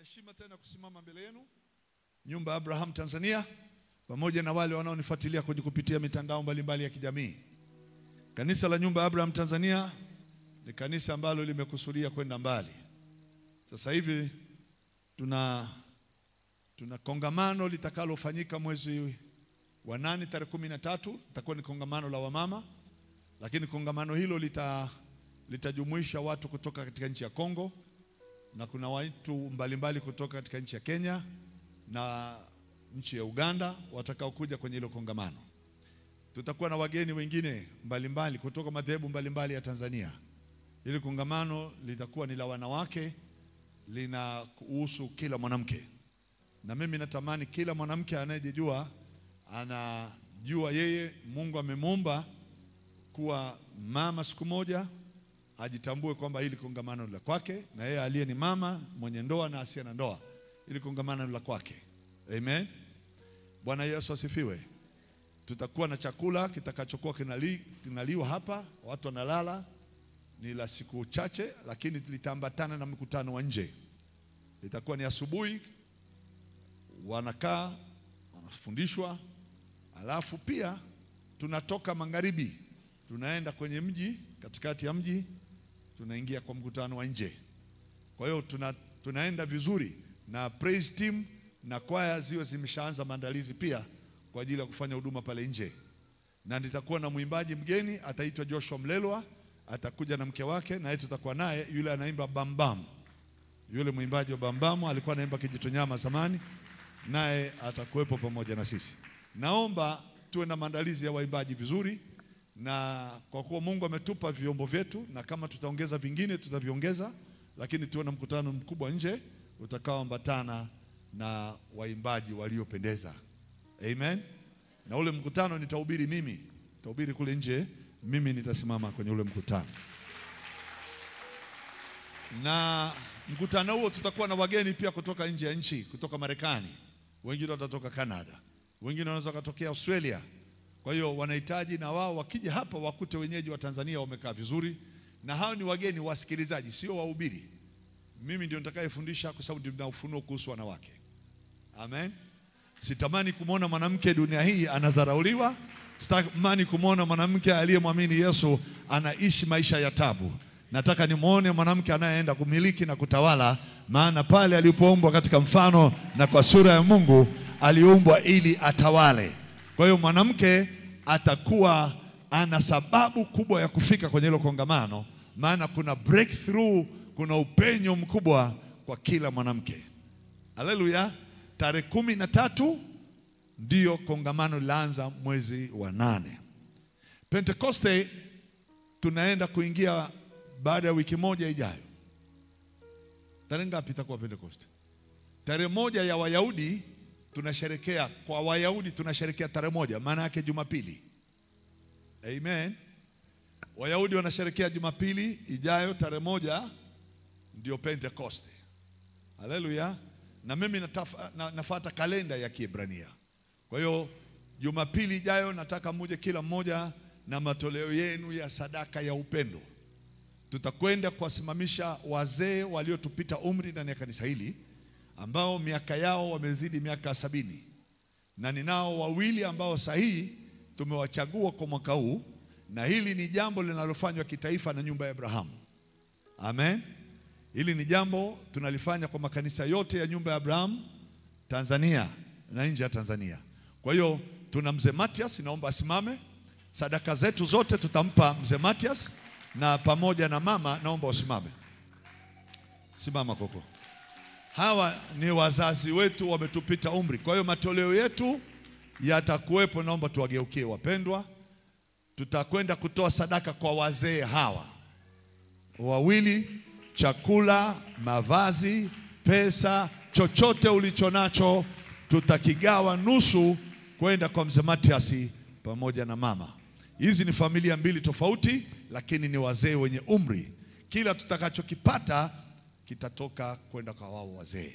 heshima tena kusimama mbele yenu, Nyumba ya Abraham Tanzania, pamoja na wale wanaonifuatilia kwenye kupitia mitandao mbalimbali ya kijamii. Kanisa la Nyumba ya Abraham Tanzania ni kanisa ambalo limekusudia kwenda mbali. Sasa hivi tuna kongamano litakalofanyika mwezi wa 8 tarehe 13, itakuwa ni kongamano la wamama, lakini kongamano hilo litajumuisha watu kutoka katika nchi ya Kongo, na kuna watu mbalimbali kutoka katika nchi ya Kenya na nchi ya Uganda watakao kuja kwenye hilo kongamano. Tutakuwa na wageni wengine mbalimbali kutoka madhehebu mbalimbali ya Tanzania. Hili kongamano litakuwa ni la wanawake, linahusu kila mwanamke. Na mimi natamani kila mwanamke anayejijua anajua yeye Mungu amemuumba kuwa mama siku moja, ajitambue kwamba hili kongamano ni la kwake, na yeye aliye ni mama mwenye ndoa na asiye na ndoa, hili kongamano ni la kwake. Amen. Bwana Yesu asifiwe. Tutakuwa na chakula kitakachokuwa kinaliwa hapa, watu wanalala, ni la siku chache, lakini litaambatana na mkutano wa nje. Litakuwa ni asubuhi, wanakaa wanafundishwa, alafu pia tunatoka magharibi, tunaenda kwenye mji, katikati ya mji tunaingia kwa mkutano wa nje. Kwa hiyo tunaenda vizuri, na praise team na kwaya ziwe zimeshaanza maandalizi pia kwa ajili ya kufanya huduma pale nje. Na nitakuwa na mwimbaji mgeni ataitwa Joshua Mlelwa, atakuja na mke wake, na tutakuwa naye yule anaimba Bambam. Yule mwimbaji wa Bambam alikuwa anaimba Kijitonyama zamani, naye atakuwepo pamoja na sisi. Naomba tuwe na maandalizi ya waimbaji vizuri, na kwa kuwa Mungu ametupa vyombo vyetu, na kama tutaongeza vingine tutaviongeza, lakini tuwe na mkutano mkubwa nje utakaoambatana na waimbaji waliopendeza. Amen. Na ule mkutano nitahubiri mimi, nitahubiri kule nje, mimi nitasimama kwenye ule mkutano. Na mkutano huo tutakuwa na wageni pia kutoka nje ya nchi, kutoka Marekani, wengine watatoka Canada, wengine wanaweza kutokea Australia. Kwa hiyo wanahitaji na wao wakija hapa wakute wenyeji wa Tanzania wamekaa vizuri, na hao ni wageni wasikilizaji, sio wahubiri. Mimi ndio nitakayefundisha kwa sababu nina ufunuo kuhusu wanawake. Amen. Sitamani kumwona mwanamke dunia hii anadharauliwa. Sitamani kumwona mwanamke aliyemwamini Yesu anaishi maisha ya tabu. Nataka nimuone mwanamke anayeenda kumiliki na kutawala, maana pale alipoumbwa katika mfano na kwa sura ya Mungu aliumbwa ili atawale. Kwa hiyo mwanamke atakuwa ana sababu kubwa ya kufika kwenye hilo kongamano, maana kuna breakthrough, kuna upenyo mkubwa kwa kila mwanamke. Haleluya. Tarehe 13 ndio kongamano laanza mwezi wa 8. Pentecoste tunaenda kuingia baada ya wiki moja ijayo. Tarehe ngapi itakuwa Pentecoste? Tarehe 1 ya Wayahudi tunasherekea, kwa Wayahudi tunasherekea tarehe 1, maana yake Jumapili. Amen. Wayahudi wanasherekea Jumapili ijayo, tarehe 1 ndio Pentecoste. Haleluya. Na mimi nafuata kalenda ya Kiebrania. Kwa hiyo Jumapili ijayo nataka muje kila mmoja na matoleo yenu ya sadaka ya upendo. Tutakwenda kuwasimamisha wazee waliotupita umri ndani ya kanisa hili, ambao miaka yao wamezidi miaka 70. Na ninao wawili ambao sahihi tumewachagua kwa mwaka huu, na hili ni jambo linalofanywa kitaifa na Nyumba ya Abraham. Amen. Hili ni jambo tunalifanya kwa makanisa yote ya Nyumba ya Abraham Tanzania na nje ya Tanzania. Kwa hiyo tuna mzee Matias, naomba asimame. Sadaka zetu zote tutampa mzee Matias, na pamoja na mama naomba usimame. Simama koko. Hawa ni wazazi wetu wametupita umri. Kwa hiyo matoleo yetu yatakuwepo, naomba tuwageukie wapendwa. Tutakwenda kutoa sadaka kwa wazee hawa wawili, chakula, mavazi, pesa, chochote ulichonacho tutakigawa nusu kwenda kwa mzee Matias pamoja na mama. Hizi ni familia mbili tofauti, lakini ni wazee wenye umri. Kila tutakachokipata kitatoka kwenda kwa wao wazee.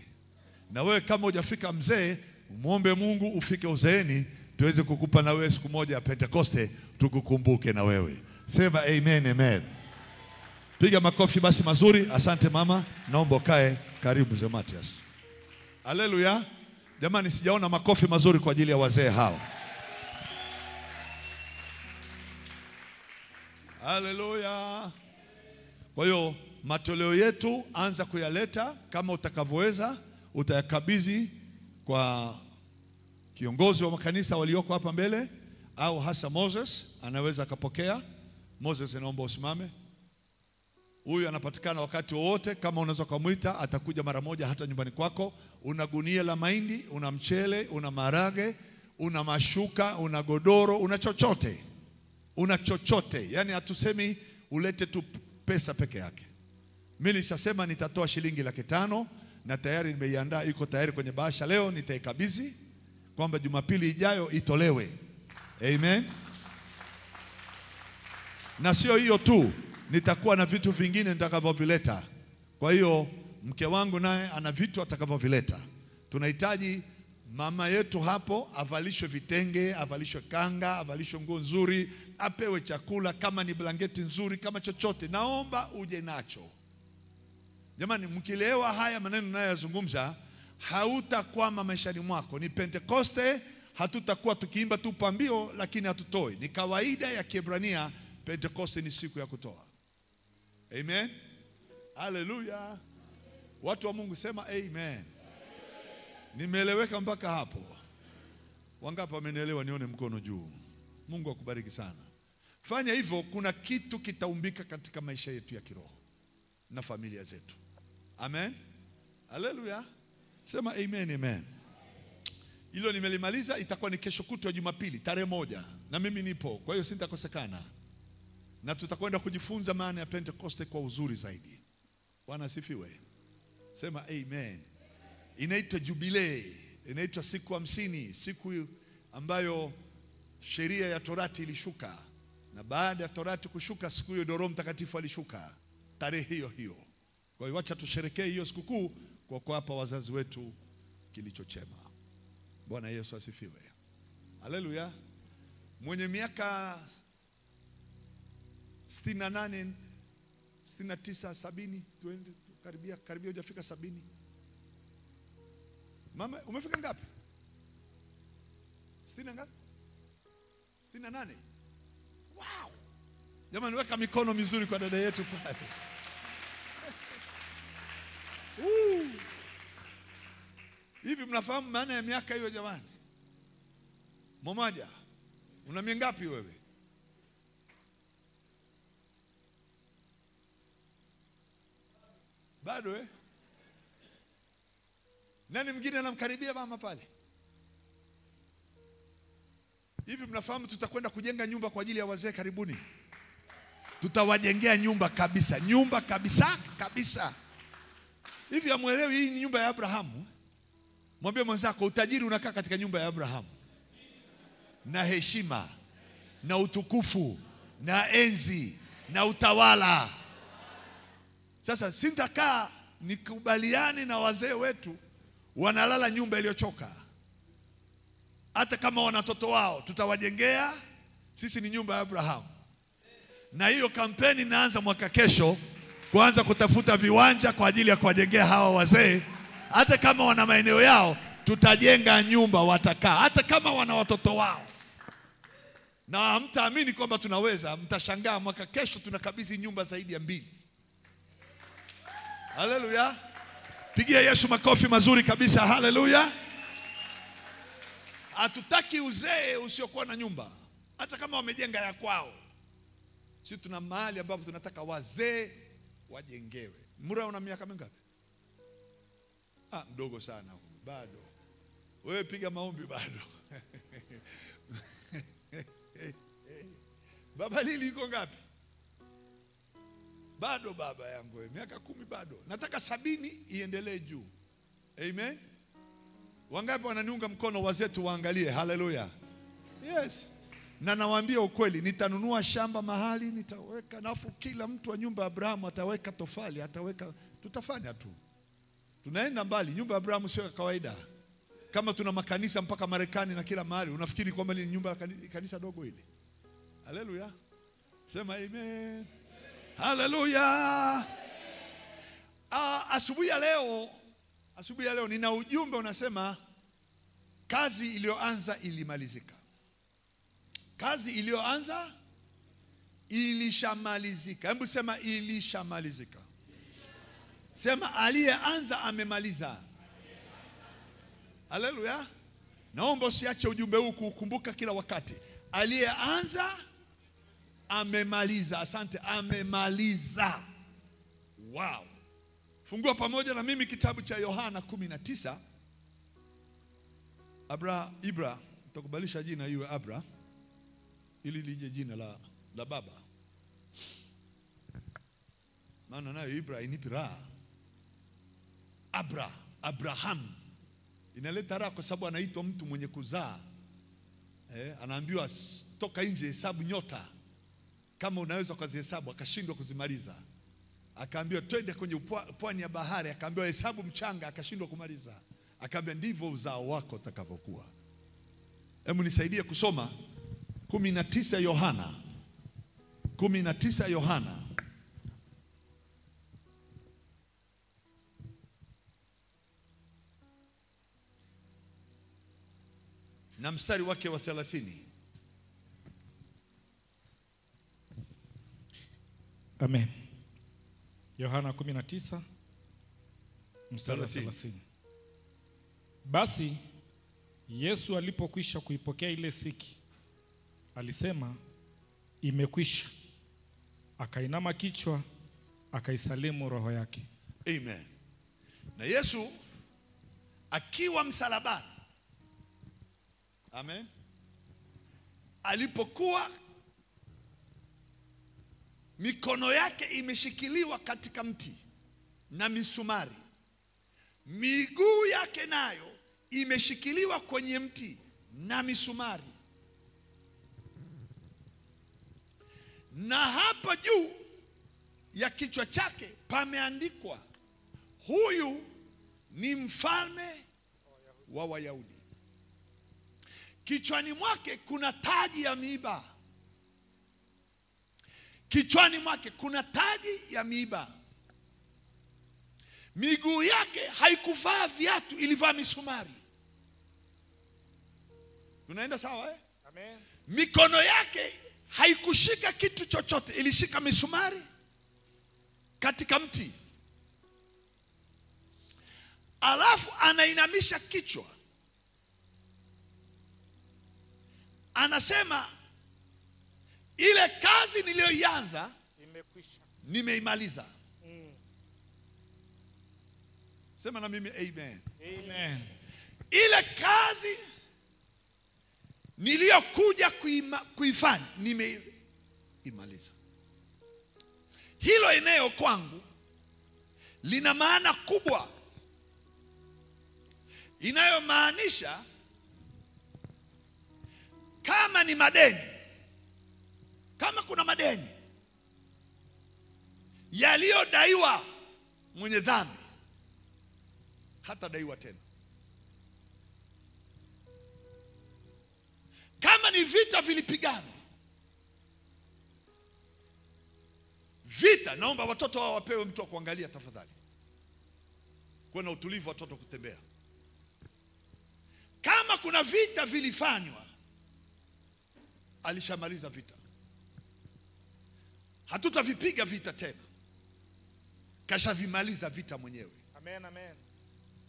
Na wewe kama hujafika mzee, muombe Mungu ufike uzeeni, tuweze kukupa na wewe siku moja ya Pentecoste, tukukumbuke na wewe. Sema amen, amen. Piga makofi basi mazuri. Asante mama. Naomba ukae karibu mzee Matias. Haleluya. Jamani, sijaona makofi mazuri kwa ajili ya wazee hao. Haleluya. Kwa hiyo matoleo yetu anza kuyaleta kama utakavyoweza, utayakabidhi kwa kiongozi wa makanisa walioko hapa mbele, au hasa Moses anaweza akapokea. Moses, naomba usimame. Huyu anapatikana wakati wowote, kama unaweza kumuita atakuja mara moja hata nyumbani kwako. Una gunia la mahindi, una mchele, una maharage, una mashuka, una godoro, una chochote. Una chochote. Yani hatusemi ulete tu pesa peke yake. Mimi nilishasema nitatoa shilingi 500 na tayari nimeiandaa, iko tayari kwenye bahasha. Leo nitaikabidhi kwamba Jumapili ijayo itolewe. Amen. Na sio hiyo tu, nitakuwa na vitu vingine nitakavyovileta. Kwa hiyo mke wangu naye ana vitu atakavyovileta. Tunahitaji mama yetu hapo avalishwe vitenge, avalishwe kanga, avalishwe nguo nzuri, apewe chakula, kama ni blanketi nzuri, kama chochote. Naomba uje nacho. Jamani, mkielewa haya maneno ninayozungumza, hautakwama maishani mwako. Ni Pentekoste, hatutakuwa tukiimba tu pambio lakini hatutoi. Ni kawaida ya Kiebrania, Pentekoste ni siku ya kutoa. Amen. Haleluya. Watu wa Mungu sema amen. Nimeeleweka mpaka hapo? Wangapi wamenielewa? Nione mkono juu. Mungu akubariki sana. Fanya hivyo, kuna kitu kitaumbika katika maisha yetu ya kiroho na familia zetu. Amen. Haleluya. Sema amen, amen. Hilo nimelimaliza, itakuwa ni kesho kutwa Jumapili tarehe 1, na mimi nipo, kwa hiyo sitakosekana. Na tutakwenda kujifunza maana ya Pentekoste kwa uzuri zaidi. Bwana asifiwe. Sema amen. Inaitwa jubilee, inaitwa siku 50, siku ambayo sheria ya Torati ilishuka, na baada ya Torati kushuka, siku hiyo Roho Mtakatifu alishuka tarehe hiyo hiyo. Kwa hiyo acha tusherekee hiyo sikukuu kwa kuwapa wazazi wetu kilicho chema. Bwana Yesu asifiwe. Haleluya. Mwenye miaka 68, 69, 70, twende karibia hujafika 70. Mama, umefika ngapi? 60 ngapi? 68. Wow. Jamani, weka mikono mizuri kwa dada yetu pale. Hivi mnafahamu maana ya miaka hiyo jamani? Mmoja, una miaka ngapi wewe? Bado Nani mwingine anamkaribia mama pale? Hivi mnafahamu tutakwenda kujenga nyumba kwa ajili ya wazee karibuni? Tutawajengea nyumba kabisa, nyumba kabisa. Hivi amuelewi hii ni nyumba ya Abrahamu? Mwambie mwenzako, utajiri unakaa katika nyumba ya Abrahamu. Na heshima, na utukufu, na enzi, na utawala. Sasa sitakaa nikubaliane na wazee wetu wanalala nyumba iliyochoka. Hata kama wana watoto wao, tutawajengea. Sisi ni nyumba ya Abrahamu. Na hiyo kampeni inaanza mwaka kesho, kuanza kutafuta viwanja kwa ajili ya kuwajengea hawa wazee. Hata kama wana maeneo yao, tutajenga nyumba watakaa, hata kama wana watoto wao. Na mtaamini kwamba tunaweza, mtashangaa mwaka kesho tunakabidhi nyumba zaidi ya 2. Haleluya. Pigia Yesu makofi mazuri kabisa. Haleluya. Hatutaki uzee usiokuwa na nyumba, hata kama wamejenga ya kwao. Sisi tuna mahali ambapo tunataka wazee wajengewe. Mura, una miaka mingapi? Mdogo sana bado. Wewe piga maombi bado. Baba Lili iko ngapi? Bado baba yangu wewe, miaka 10 bado. Nataka 70 iendelee juu. Amen. Wangapi wananiunga mkono wazetu waangalie? Haleluya. Yes. Na nawaambia ukweli, nitanunua shamba mahali, nitaweka, nafu kila mtu wa nyumba ya Abrahamu ataweka tofali, ataweka, tutafanya tu. Tunaenda mbali. Nyumba ya Abrahamu sio kawaida. Kama tuna makanisa mpaka Marekani na kila mahali, unafikiri kwamba ni nyumba ya kanisa dogo hili? Haleluya. Sema amen. Haleluya. Asubuhi ya leo Asubuhi ya leo nina ujumbe unasema kazi iliyoanza ilimalizika. Kazi iliyoanza ilishamalizika. Hebu sema ilishamalizika. Sema aliyeanza amemaliza. Haleluya. Naomba usiache ujumbe huu kukumbuka kila wakati. Aliyeanza amemaliza. Asante, amemaliza. Wow. Fungua pamoja na mimi kitabu cha Yohana 19. Ibra, utakubalisha jina iwe Abra ili lije jina la baba. Maana nayo Ibra inipi raha. Abraham inaleta raha kwa sababu anaitwa mtu mwenye kuzaa. Anaambiwa toka nje hesabu nyota kama unaweza kuzihesabu, akashindwa kuzimaliza. Akaambiwa twende kwenye pwani ya bahari, akaambiwa hesabu mchanga, akashindwa kumaliza. Akaambia ndivyo uzao wako utakavyokuwa. Hebu nisaidie kusoma 19 Yohana. 19 Yohana. Na mstari wake wa 30. Amen. Yohana 19 mstari wa 30. Basi Yesu alipokwisha kuipokea ile siki, alisema imekwisha. Akainama kichwa, akaisalimu roho yake. Amen. Na Yesu akiwa msalabani, amen, alipokuwa mikono yake imeshikiliwa katika mti na misumari, miguu yake nayo imeshikiliwa kwenye mti na misumari, na hapa juu ya kichwa chake pameandikwa, huyu ni mfalme wa Wayahudi. Kichwani mwake kuna taji ya miiba. Kichwani mwake kuna taji ya miiba. Miguu yake haikuvaa viatu, ilivaa misumari. Tunaenda sawa eh? Amen. Mikono yake haikushika kitu chochote, ilishika misumari katika mti. Alafu anainamisha kichwa, anasema ile kazi niliyoianza Imekwisha. Nimeimaliza. Sema na mimi amen. Amen. Ile kazi niliyokuja kuifanya nimeimaliza. Hilo eneo kwangu lina maana kubwa, inayomaanisha kama ni madeni, kama kuna madeni yaliyodaiwa mwenye dhambi, hata daiwa tena. Kama ni vita vilipigana, vita, naomba watoto wao wapewe mtu wa kuangalia tafadhali. Kuwa na utulivu, watoto kutembea. Kama kuna vita vilifanywa, alishamaliza vita. Hatutavipiga vita tena, kashavimaliza vita mwenyewe. Amen, amen.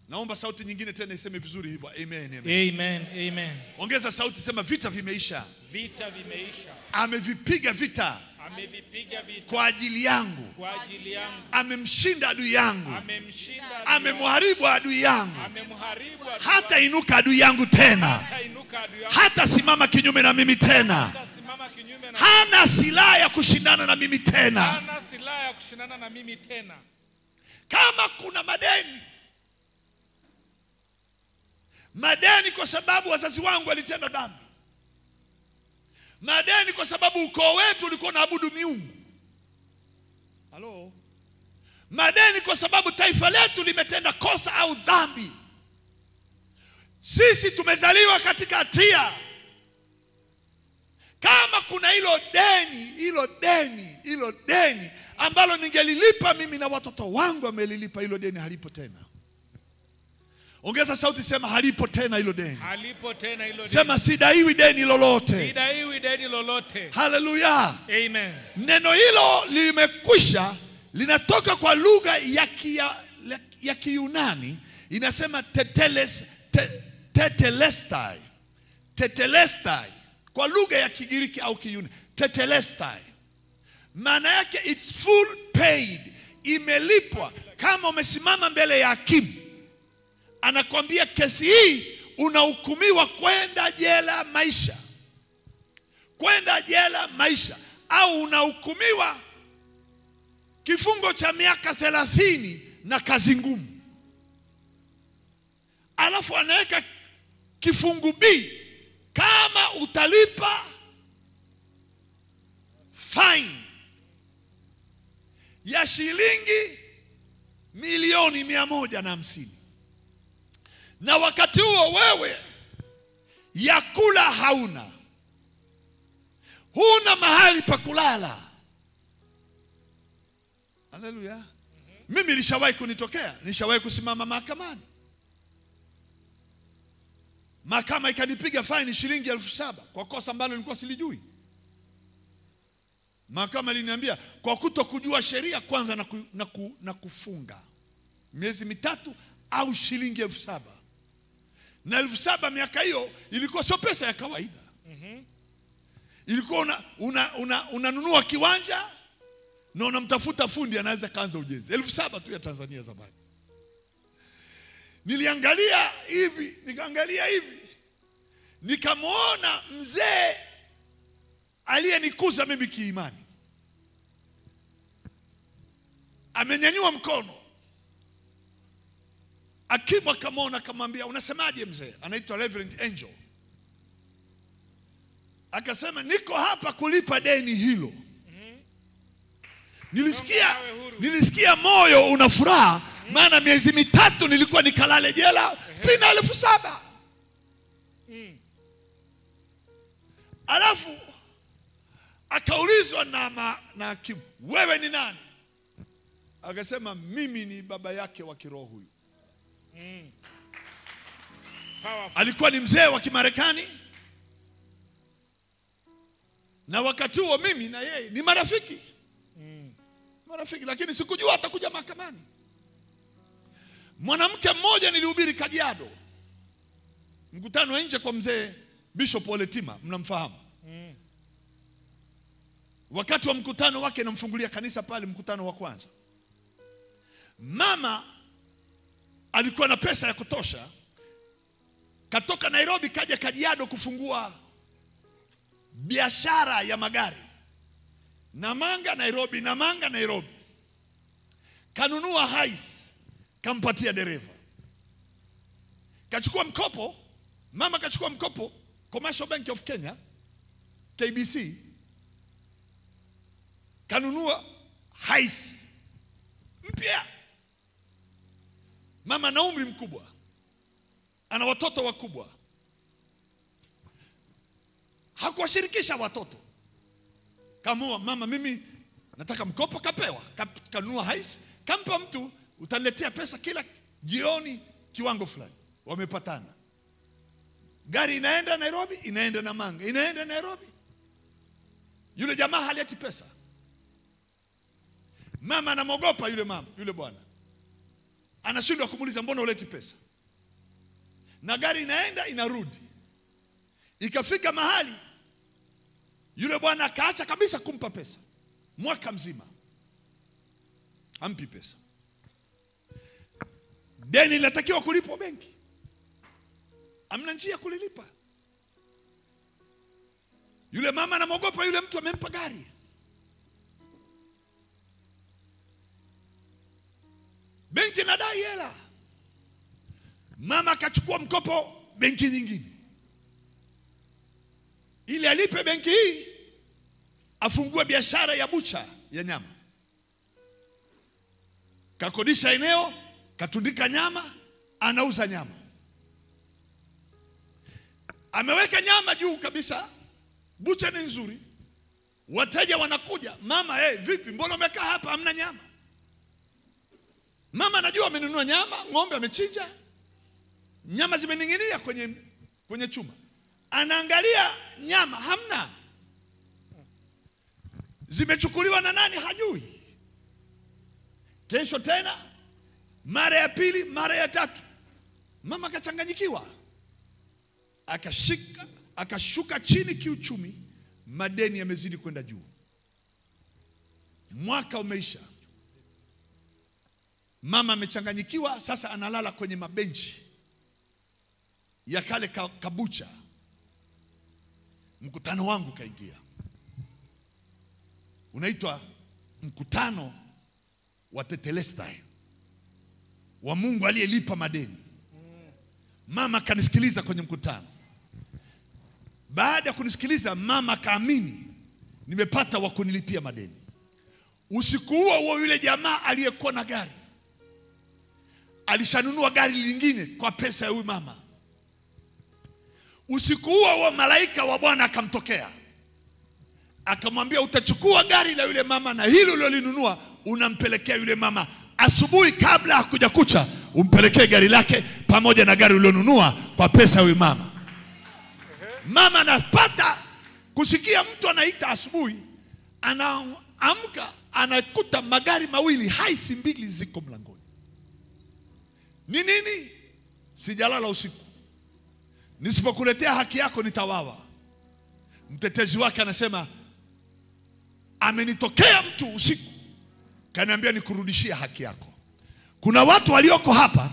Naomba sauti nyingine tena iseme vizuri hivyo. Amen, amen. Amen, amen. Ongeza sauti, sema vita vimeisha. Vita vimeisha. Amevipiga vita. Amevipiga vita kwa ajili yangu. Kwa ajili yangu. Amemshinda adui yangu. Amemshinda. Amemharibu adui yangu. Amemharibu adui. Hata inuka adui yangu tena. Hata inuka adui yangu. Hata simama kinyume na mimi tena. Hata simama kinyume na. Hana silaha ya kushindana na mimi tena. Hana silaha ya kushindana na mimi tena. Kama kuna madeni, madeni kwa sababu wazazi wangu walitenda dhambi, madeni kwa sababu ukoo wetu ulikuwa unaabudu miungu, halo, madeni kwa sababu taifa letu limetenda kosa au dhambi, sisi tumezaliwa katika hatia. Kama kuna hilo deni ambalo ningelilipa mimi na watoto wangu wamelilipa, hilo deni halipo tena. Ongeza sauti, sema halipo tena hilo deni. Halipo tena hilo deni. Sema sidaiwi deni lolote. Sidaiwi deni lolote. Haleluya. Amen. Neno hilo limekwisha, linatoka kwa lugha ya Kiyunani, inasema tetelestai. Tetelestai kwa lugha ya Kigiriki au Kiyunani, tetelestai. Maana yake it's full paid, imelipwa. Kama umesimama mbele ya hakimu, anakwambia kesi hii unahukumiwa kwenda jela maisha. Kwenda jela maisha, au unahukumiwa kifungo cha miaka 30 na kazi ngumu. Alafu anaweka kifungu B, kama utalipa fine ya shilingi milioni 150. Na wakati huo wewe ya kula hauna, huna mahali pa kulala. Haleluya. Mimi nilishawahi kunitokea, nilishawahi kusimama mahakamani. Mahakama ikanipiga faini shilingi 7,000 kwa kosa ambalo nilikuwa silijui. Mahakama iliniambia kwa kutokujua sheria kwanza na kufunga miezi 3 au shilingi 7,000. Na 7,000 miaka hiyo ilikuwa sio pesa ya kawaida. Ilikuwa unanunua kiwanja na unamtafuta fundi anaweza kaanza ujenzi. 7,000 tu ya Tanzania zamani. Niliangalia hivi, nikaangalia hivi, nikamwona mzee aliyenikuza mimi kiimani amenyanyua mkono. Hakimu akamwona, akamwambia unasemaje mzee? Anaitwa Reverend Angel. Akasema niko hapa kulipa deni hilo. Nilisikia moyo una furaha, maana miezi 3 nilikuwa nikalale jela, sina 7,000. Alafu akaulizwa na hakimu, wewe ni nani? Akasema mimi ni baba yake wa kiroho huyu. Alikuwa ni mzee wa Kimarekani, na wakati huo mimi na yeye ni marafiki. Marafiki, lakini sikujua atakuja mahakamani. Mwanamke mmoja nilihubiri Kajiado, mkutano wa nje kwa mzee Bishop Oletima, mnamfahamu. Wakati wa mkutano wake namfungulia kanisa pale, mkutano wa kwanza. Mama alikuwa na pesa ya kutosha, katoka Nairobi kaja Kajiado kufungua biashara ya magari. Namanga Nairobi, Namanga Nairobi. Kanunua Hiace, kampatia dereva. Kachukua mkopo, mama kachukua mkopo Commercial Bank of Kenya, KBC. Kanunua Hiace mpya. Mama na umri mkubwa, ana watoto wakubwa. Hakuwashirikisha watoto. Kamua mama, mimi nataka mkopo, kapewa. Kanunua Hiace, kampa mtu, utaniletea pesa kila jioni kiwango fulani. Wamepatana. Gari inaenda Nairobi, inaenda Namanga, inaenda Nairobi. Yule jamaa haleti pesa. Mama anamogopa yule bwana. Anashindwa kumuuliza mbona uleti pesa? Na gari inaenda inarudi. Ikafika mahali yule bwana akaacha kabisa kumpa pesa. Mwaka mzima hampi pesa. Deni linatakiwa kulipwa benki, hamna njia kulilipa. Yule mama anamogopa yule mtu amempa gari. Benki inadai hela. Mama akachukua mkopo benki nyingine, ili alipe benki hii afungue biashara ya bucha ya nyama. Kakodisha eneo, katundika nyama, anauza nyama. Ameweka nyama juu kabisa, bucha ni nzuri. Wateja wanakuja, mama vipi mbona umekaa hapa hamna nyama? Mama anajua amenunua nyama, ng'ombe amechinja. nyama zimening'inia kwenye chuma. Anaangalia nyama, hamna. Zimechukuliwa na nani hajui. Kesho tena, mara ya pili, mara ya tatu, mama akachanganyikiwa. Akashuka chini kiuchumi, madeni yamezidi kwenda juu. Mwaka umeisha. Mama amechanganyikiwa, sasa analala kwenye mabenchi ya kale kabucha. Mkutano wangu kaingia. Unaitwa mkutano wa Tetelestai, wa Mungu aliyelipa madeni. Mama kanisikiliza kwenye mkutano. Baada ya kunisikiliza, mama kaamini nimepata wa kunilipia madeni. Usiku huo yule jamaa aliyekuwa na gari alishanunua gari lingine kwa pesa ya huyu mama. Usiku huo malaika wa Bwana akamtokea, akamwambia utachukua gari la yule mama na hilo ulilolinunua unampelekea yule mama. Asubuhi kabla hakuja kucha, umpelekee gari lake pamoja na gari ulilonunua kwa pesa ya huyu mama. Mama anapata kusikia mtu anaita asubuhi, anaamka anakuta magari mawili, haisi mbili ziko mlangoni. Ni nini? Sijalala usiku. Nisipokuletea haki yako nitawawa. Mtetezi wake anasema amenitokea mtu usiku, kaniambia nikurudishie haki yako. Kuna watu walioko hapa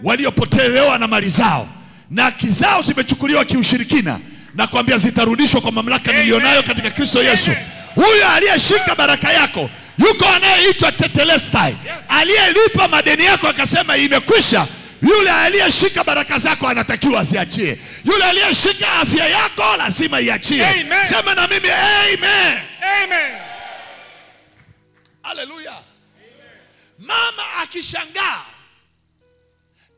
waliopotelewa na mali zao na haki zao zimechukuliwa kiushirikina, na kuambia zitarudishwa kwa mamlaka nilionayo katika Kristo Yesu. Huyo aliyeshika baraka yako yuko anayeitwa Tetelestai, aliyelipa madeni yako akasema imekwisha. Yule aliyeshika baraka zako anatakiwa aziachie. Yule aliyeshika afya yako lazima iachie. Amen. Sema na mimi amen. Amen. Haleluya. Mama akishangaa,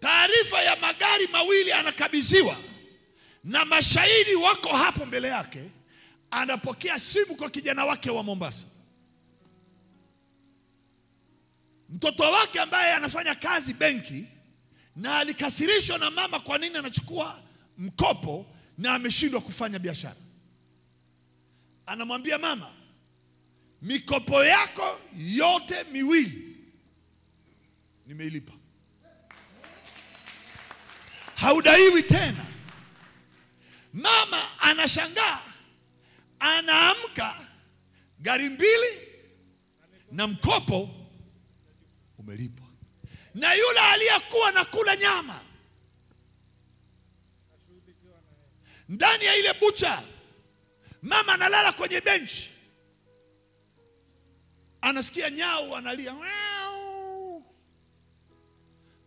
taarifa ya magari mawili anakabidhiwa na mashahidi wako hapo mbele yake. Anapokea simu kwa kijana wake wa Mombasa, mtoto wake ambaye anafanya kazi benki, na alikasirishwa na mama kwa nini anachukua mkopo na ameshindwa kufanya biashara. Anamwambia mama, mikopo yako yote miwili nimeilipa, haudaiwi tena. Mama anashangaa, anaamka, gari mbili na mkopo umelipwa. Na yule aliyekuwa nakula nyama ndani ya ile bucha, mama analala kwenye benchi, anasikia nyau analia.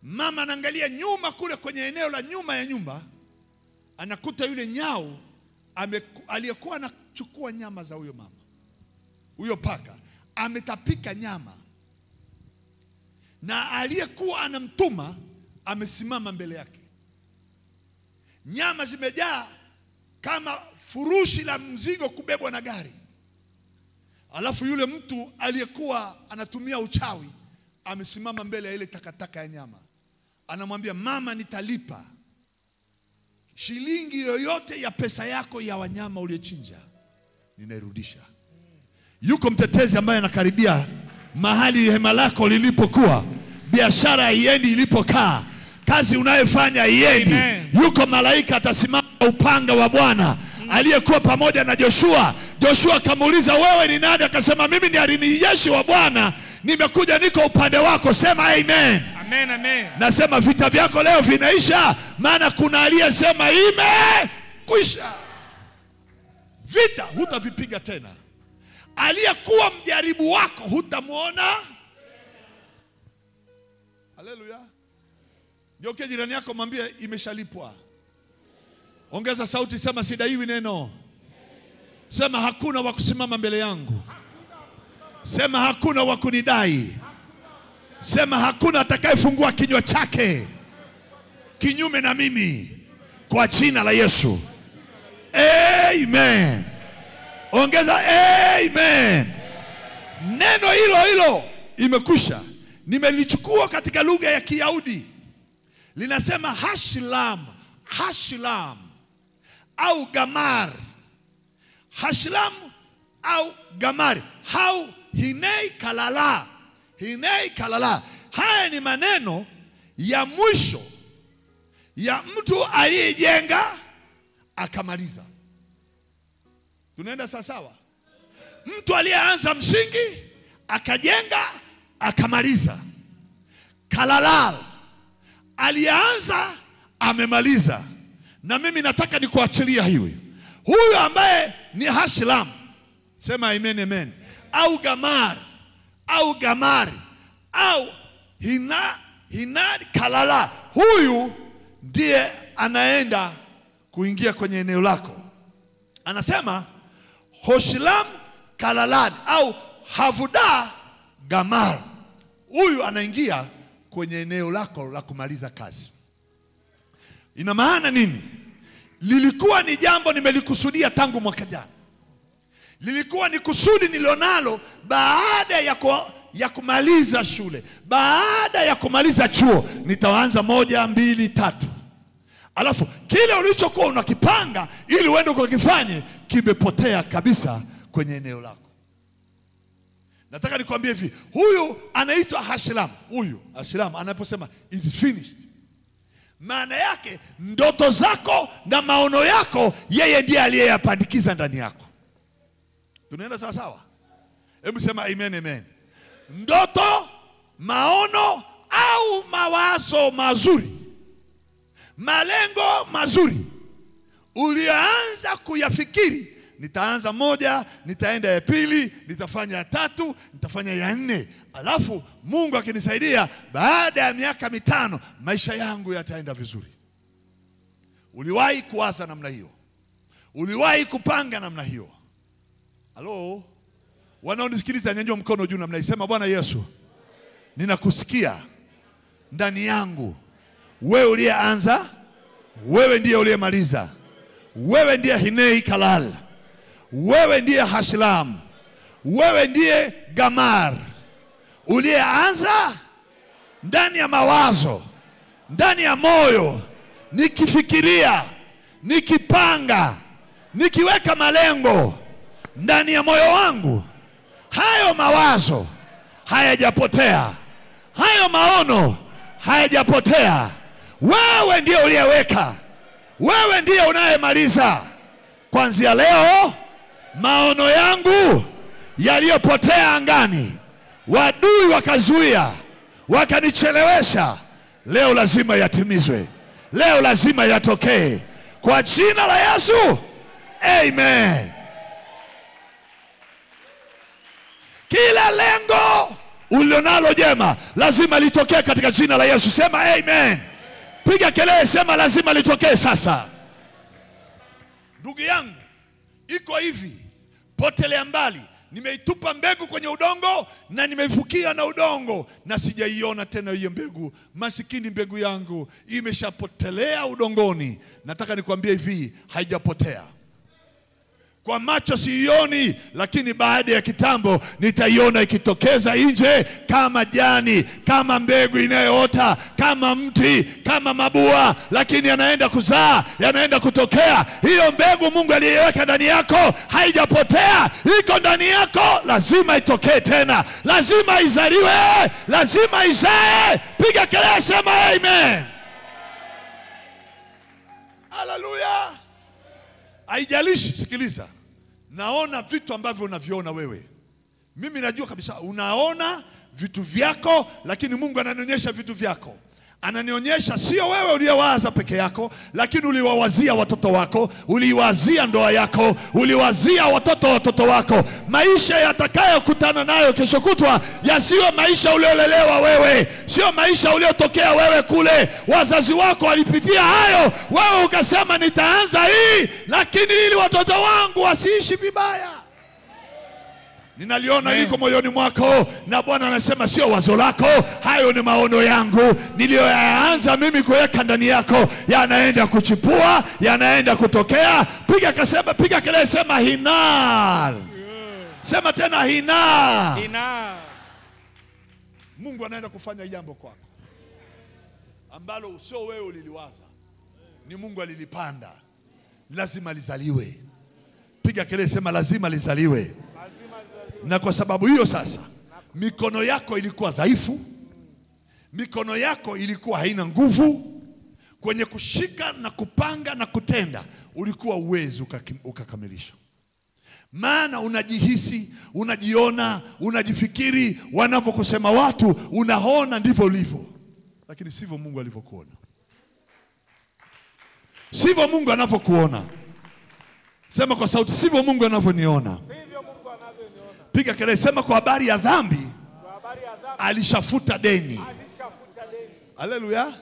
Mama anaangalia nyuma kule kwenye eneo la nyuma ya nyumba, anakuta yule nyau aliyekuwa anachukua nyama za huyo mama, huyo paka ametapika nyama, na aliyekuwa anamtuma amesimama mbele yake. Nyama zimejaa kama furushi la mzigo kubebwa na gari. Alafu yule mtu aliyekuwa anatumia uchawi amesimama mbele ya ile takataka ya nyama. Anamwambia mama, nitalipa shilingi yoyote ya pesa yako ya wanyama uliyochinja, ninairudisha. Yuko mtetezi ambaye anakaribia mahali hema lako lilipokuwa, biashara haiendi ilipokaa, kazi unayofanya haiendi. Yuko malaika atasimama upanga wa Bwana aliyekuwa pamoja na Joshua. Joshua akamuuliza, wewe ni nani? Akasema, mimi ni amiri jeshi wa Bwana, nimekuja niko upande wako. Sema amen. Amen, amen. Nasema vita vyako leo vinaisha, maana kuna aliyesema imekwisha. Vita hutavipiga tena. Aliyekuwa mjaribu wako hutamuona. Haleluya. Geukia jirani yako, mwambie imeshalipwa. Ongeza sauti, sema sidaiwi neno. Sema hakuna wa kusimama mbele yangu. Sema hakuna wa kunidai. Sema hakuna atakayefungua kinywa chake kinyume na mimi, kwa jina la Yesu. Amen. Ongeza amen. Neno hilo hilo imekwisha nimelichukua katika lugha ya Kiyahudi, linasema Hashilam, Hashilam au Gamari. Hashilam au Gamari, hau hinei kalala, hinei kalala. Haya ni maneno ya mwisho ya mtu aliyejenga akamaliza. Tunaenda sawa? Mtu aliyeanza msingi akajenga akamaliza. Kalalal, alianza amemaliza. Na mimi nataka nikuachilia hivi. Huyu ambaye ni Hashilam, sema amen amen, au Gamari, au Gamari, au Hinad kalala, huyu ndiye anaenda kuingia kwenye eneo lako. Anasema Hoshilam kalalad au Havuda Gamar. Huyu anaingia kwenye eneo lako la kumaliza kazi. Ina maana nini? Lilikuwa ni jambo nimelikusudia tangu mwaka jana. Lilikuwa ni kusudi nilionalo baada ya kumaliza shule, baada ya kumaliza chuo. Nitaanza 1, 2, 3. Alafu kile ulichokuwa unakipanga ili uende ukakifanye kimepotea kabisa kwenye eneo lako. Nataka nikwambie hivi, huyu anaitwa Hashilam. Huyu Hashilam anaposema it is finished, maana yake ndoto zako na maono yako yeye ndiye aliyeyapandikiza ndani yako. Tunaenda sawa sawa? Hebu sema amen amen. Ndoto, maono au mawazo mazuri, malengo mazuri ulianza kuyafikiri, nitaanza 1, nitaenda ya 2, nitafanya ya 3, nitafanya ya 4. Alafu Mungu akinisaidia baada ya miaka 5 maisha yangu yataenda vizuri. Uliwahi kuwaza namna hiyo? Uliwahi kupanga namna hiyo? Halo? Wanaonisikiliza nyanyua mkono juu namna isema, Bwana Yesu, ninakusikia ndani yangu. Wewe uliyeanza, wewe ndiye uliyemaliza. Wewe ndiye Hinei Kalal, wewe ndiye Hashilam, wewe ndiye Gamar. Uliyeanza ndani ya mawazo, ndani ya moyo, nikifikiria, nikipanga, nikiweka malengo ndani ya moyo wangu. Hayo mawazo hayajapotea, hayo maono hayajapotea. Wewe ndiye uliyeweka, wewe ndiye unayemaliza. Kuanzia leo maono yangu yaliyopotea angani, wadui wakazuia, wakanichelewesha, leo lazima yatimizwe, leo lazima yatokee kwa jina la Yesu. Amen. Kila lengo ulionalo jema lazima litokee katika jina la Yesu. Sema amen. Piga kelele, sema lazima litokee sasa. Ndugu yangu, iko hivi, potelea mbali. Nimeitupa mbegu kwenye udongo na nimeifukia na udongo na sijaiona tena hiyo mbegu. Masikini, mbegu yangu imeshapotelea udongoni. Nataka nikwambie hivi, haijapotea. Kwa macho siioni, lakini baada ya kitambo nitaiona ikitokeza nje kama jani, kama mbegu inayoota, kama mti, kama mabua, lakini yanaenda kuzaa, yanaenda kutokea. Hiyo mbegu Mungu aliyeweka ndani yako haijapotea, iko ndani yako, lazima itokee tena, lazima izaliwe, lazima izae. Piga kelele, sema amen. Haleluya. Haijalishi, sikiliza. Naona vitu ambavyo unaviona wewe. Mimi najua kabisa unaona vitu vyako, lakini Mungu ananionyesha vitu vyako. Ananionyesha sio wewe uliyewaza peke yako, lakini uliwawazia watoto wako, uliwazia ndoa yako, uliwazia watoto wako. Maisha yatakayokutana nayo kesho kutwa yasiwe maisha uliolelewa wewe, sio maisha uliotokea wewe kule. Wazazi wako walipitia hayo, wewe ukasema nitaanza hii, lakini ili watoto wangu wasiishi vibaya. Ninaliona liko moyoni mwako, na Bwana anasema sio wazo lako, hayo ni maono yangu niliyoyaanza mimi kuweka ndani yako. Yanaenda kuchipua, yanaenda kutokea. Piga kelele, sema hinal. Sema tena hinal. Hinal. Mungu anaenda kufanya jambo kwako. ambalo sio wewe uliliwaza, ni Mungu alilipanda, lazima lizaliwe. Piga kelele, sema lazima lizaliwe. Na kwa sababu hiyo sasa, mikono yako ilikuwa dhaifu, mikono yako ilikuwa haina nguvu kwenye kushika na kupanga na kutenda, ulikuwa uwezo ukakamilisha. Maana unajihisi, unajiona, unajifikiri wanavyokusema watu, unaona ndivyo ulivyo, lakini sivyo Mungu alivyokuona. Sivyo Mungu anavyokuona. Sema kwa sauti, sivyo Mungu anavyoniona. Piga kelele, sema kwa habari ya dhambi alishafuta deni. Haleluya.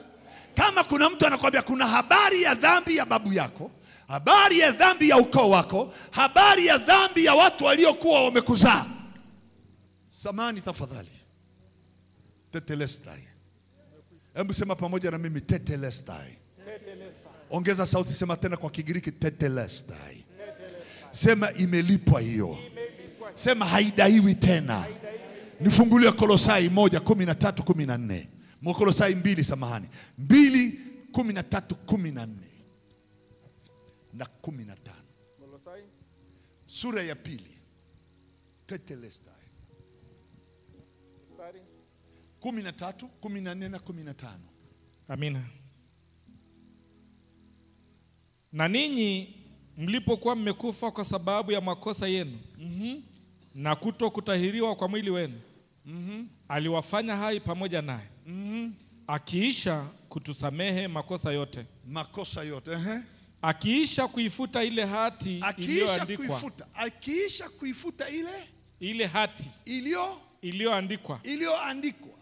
Kama kuna mtu anakuambia kuna habari ya dhambi ya babu yako, habari ya dhambi ya ukoo wako, habari ya dhambi ya watu waliokuwa wamekuzaa, samani tafadhali, tetelestai. Hebu sema pamoja na mimi, tetelestai. Ongeza sauti, sema tena kwa Kigiriki, tetelestai. Sema imelipwa hiyo. Sema haidaiwi tena. Nifungulie Kolosai 1:13-14. Kolosai 2, samahani, 2:13-14 na 15. Sura ya 2. Tetelestai. 13, 14 na 15. Amina. Na ninyi mlipokuwa mmekufa kwa sababu ya makosa yenu na kutokutahiriwa kwa mwili wenu, aliwafanya hai pamoja naye, akiisha kutusamehe makosa yote. Makosa yote, akiisha kuifuta ile hati iliyoandikwa. Akiisha kuifuta ile hati iliyoandikwa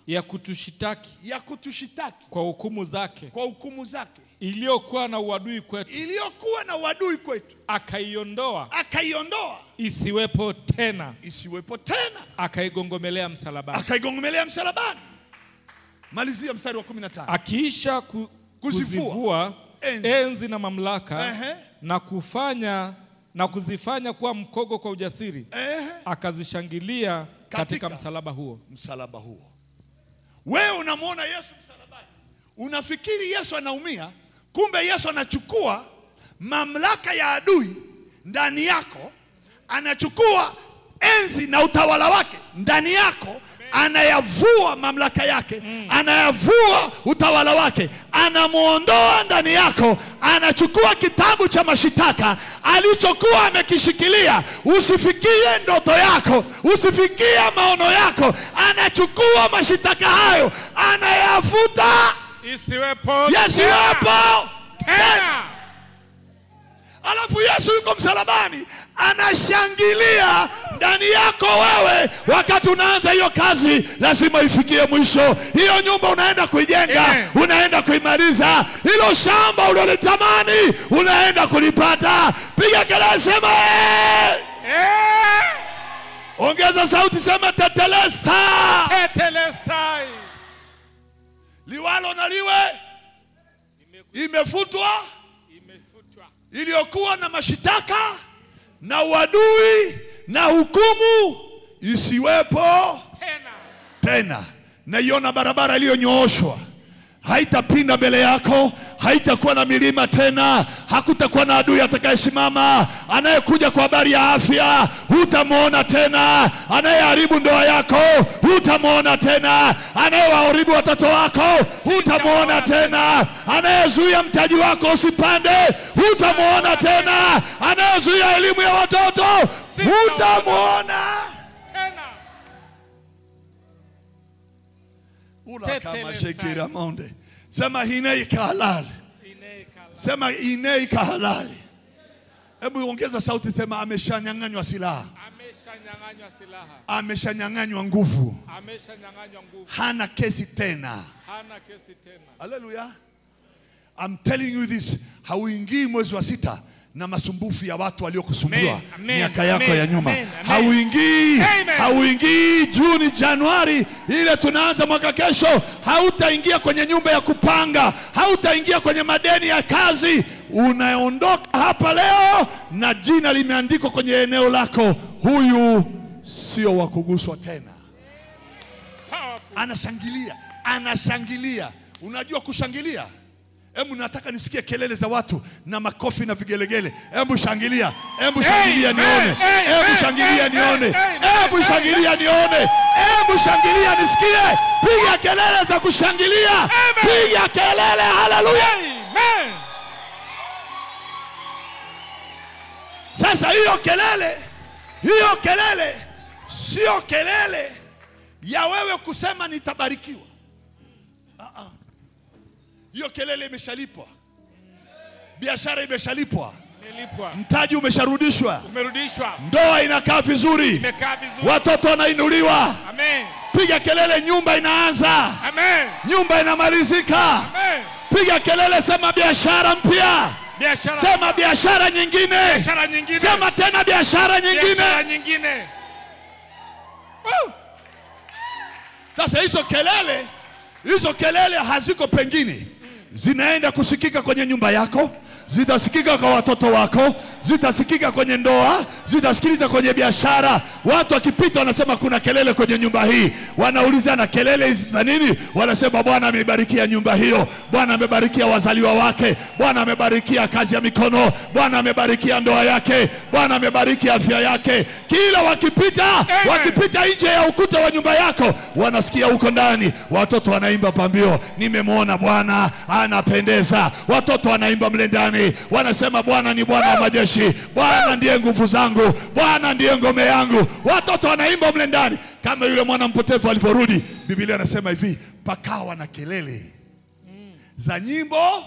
ya kutushitaki kwa hukumu zake, iliyokuwa na uadui kwetu, akaiondoa isiwepo tena, akaigongomelea msalabani. Malizia mstari wa 15. Akiisha kuzivua enzi na mamlaka, na kuzifanya kuwa mkogo kwa ujasiri, akazishangilia katika msalaba huo. Wewe unamwona Yesu msalabani, unafikiri Yesu anaumia, kumbe Yesu anachukua mamlaka ya adui ndani yako, anachukua enzi na utawala wake ndani yako, anayavua mamlaka yake, anayavua utawala wake, anamuondoa ndani yako, anachukua kitabu cha mashitaka alichokuwa amekishikilia. Usifikie ndoto yako, usifikie maono yako, anachukua mashitaka hayo, anayafuta isiwepo tena. Alafu Yesu yuko msalabani, anashangilia ndani yako wewe. Wakati unaanza hiyo kazi, lazima ifikie mwisho. Hiyo nyumba unaenda kuijenga, unaenda kuimaliza. Hilo shamba ulilolitamani, unaenda kulipata. Piga kelele, sema ongeza sauti, sema tetelestai. Liwalo na liwe imefutwa. Iliyokuwa na mashitaka na uadui na hukumu isiwepo tena. Na iona barabara iliyonyooshwa, haitapinda mbele yako, haitakuwa na milima tena, hakutakuwa na adui atakayesimama. Anayekuja kwa habari ya afya, hutamuona tena. Anayeharibu ndoa yako, hutamuona tena. Anayewaharibu watoto wako, hutamuona tena. Anayezuia mtaji wako usipande, hutamuona tena. Anayezuia elimu ya watoto, hutamuona tena. Ula kama shekira monde. Sema hineika halali. Sema hineika halali. Hebu ongeza sauti, sema ameshanyang'anywa silaha. Ameshanyang'anywa nguvu. Hana kesi tena. Haleluya. I'm telling you this, hauingii mwezi wa 6 na masumbufu ya watu waliokusumbua miaka yako ya nyuma. Hauingii Juni, Januari ile tunaanza mwaka kesho. Hautaingia kwenye nyumba ya kupanga, hautaingia kwenye madeni ya kazi. Unaondoka hapa leo na jina limeandikwa kwenye eneo lako, huyu sio wa kuguswa tena. Anashangilia. Unajua kushangilia? Hebu nataka nisikie kelele za watu na makofi na vigelegele. Hebu shangilia. Hebu shangilia nione. Hebu shangilia nione. Hebu shangilia nione. Hebu shangilia nisikie. Piga kelele za kushangilia. Piga kelele. Haleluya. Amen. Sasa hiyo kelele sio kelele ya wewe kusema nitabarikiwa. Hiyo kelele imeshalipwa. Biashara imeshalipwa. Mtaji umesharudishwa. Umerudishwa. Ndoa inakaa vizuri. Imekaa vizuri. Watoto wanainuliwa. Amen. Piga kelele, nyumba inaanza. Amen. Nyumba inamalizika. Amen. Piga kelele, sema biashara mpya. Biashara. Sema biashara nyingine. Biashara nyingine. Sema tena biashara nyingine. Biashara nyingine. Sasa hizo kelele haziko pengine. Zinaenda kusikika kwenye nyumba yako, zitasikika kwa watoto wako, zitasikika kwenye ndoa, zitasikiliza kwenye biashara. Watu wakipita wanasema kuna kelele kwenye nyumba hii. Wanaulizana kelele hizi za nini? Wanasema Bwana amebarikia nyumba hiyo. Bwana amebarikia wazaliwa wake. Bwana amebarikia kazi ya mikono. Bwana amebarikia ndoa yake. Bwana amebarikia afya yake. Kila wakipita nje ya ukuta wa nyumba yako, wanasikia huko ndani watoto wanaimba pambio, nimemwona Bwana anapendeza. Watoto wanaimba mle ndani, wanasema Bwana ni Bwana wa majeshi. Bwana ndiye nguvu zangu. Bwana ndiye ngome yangu. Watoto wanaimba mle ndani. Kama yule mwana mpotevu aliporudi, Biblia inasema hivi, pakawa na kelele za nyimbo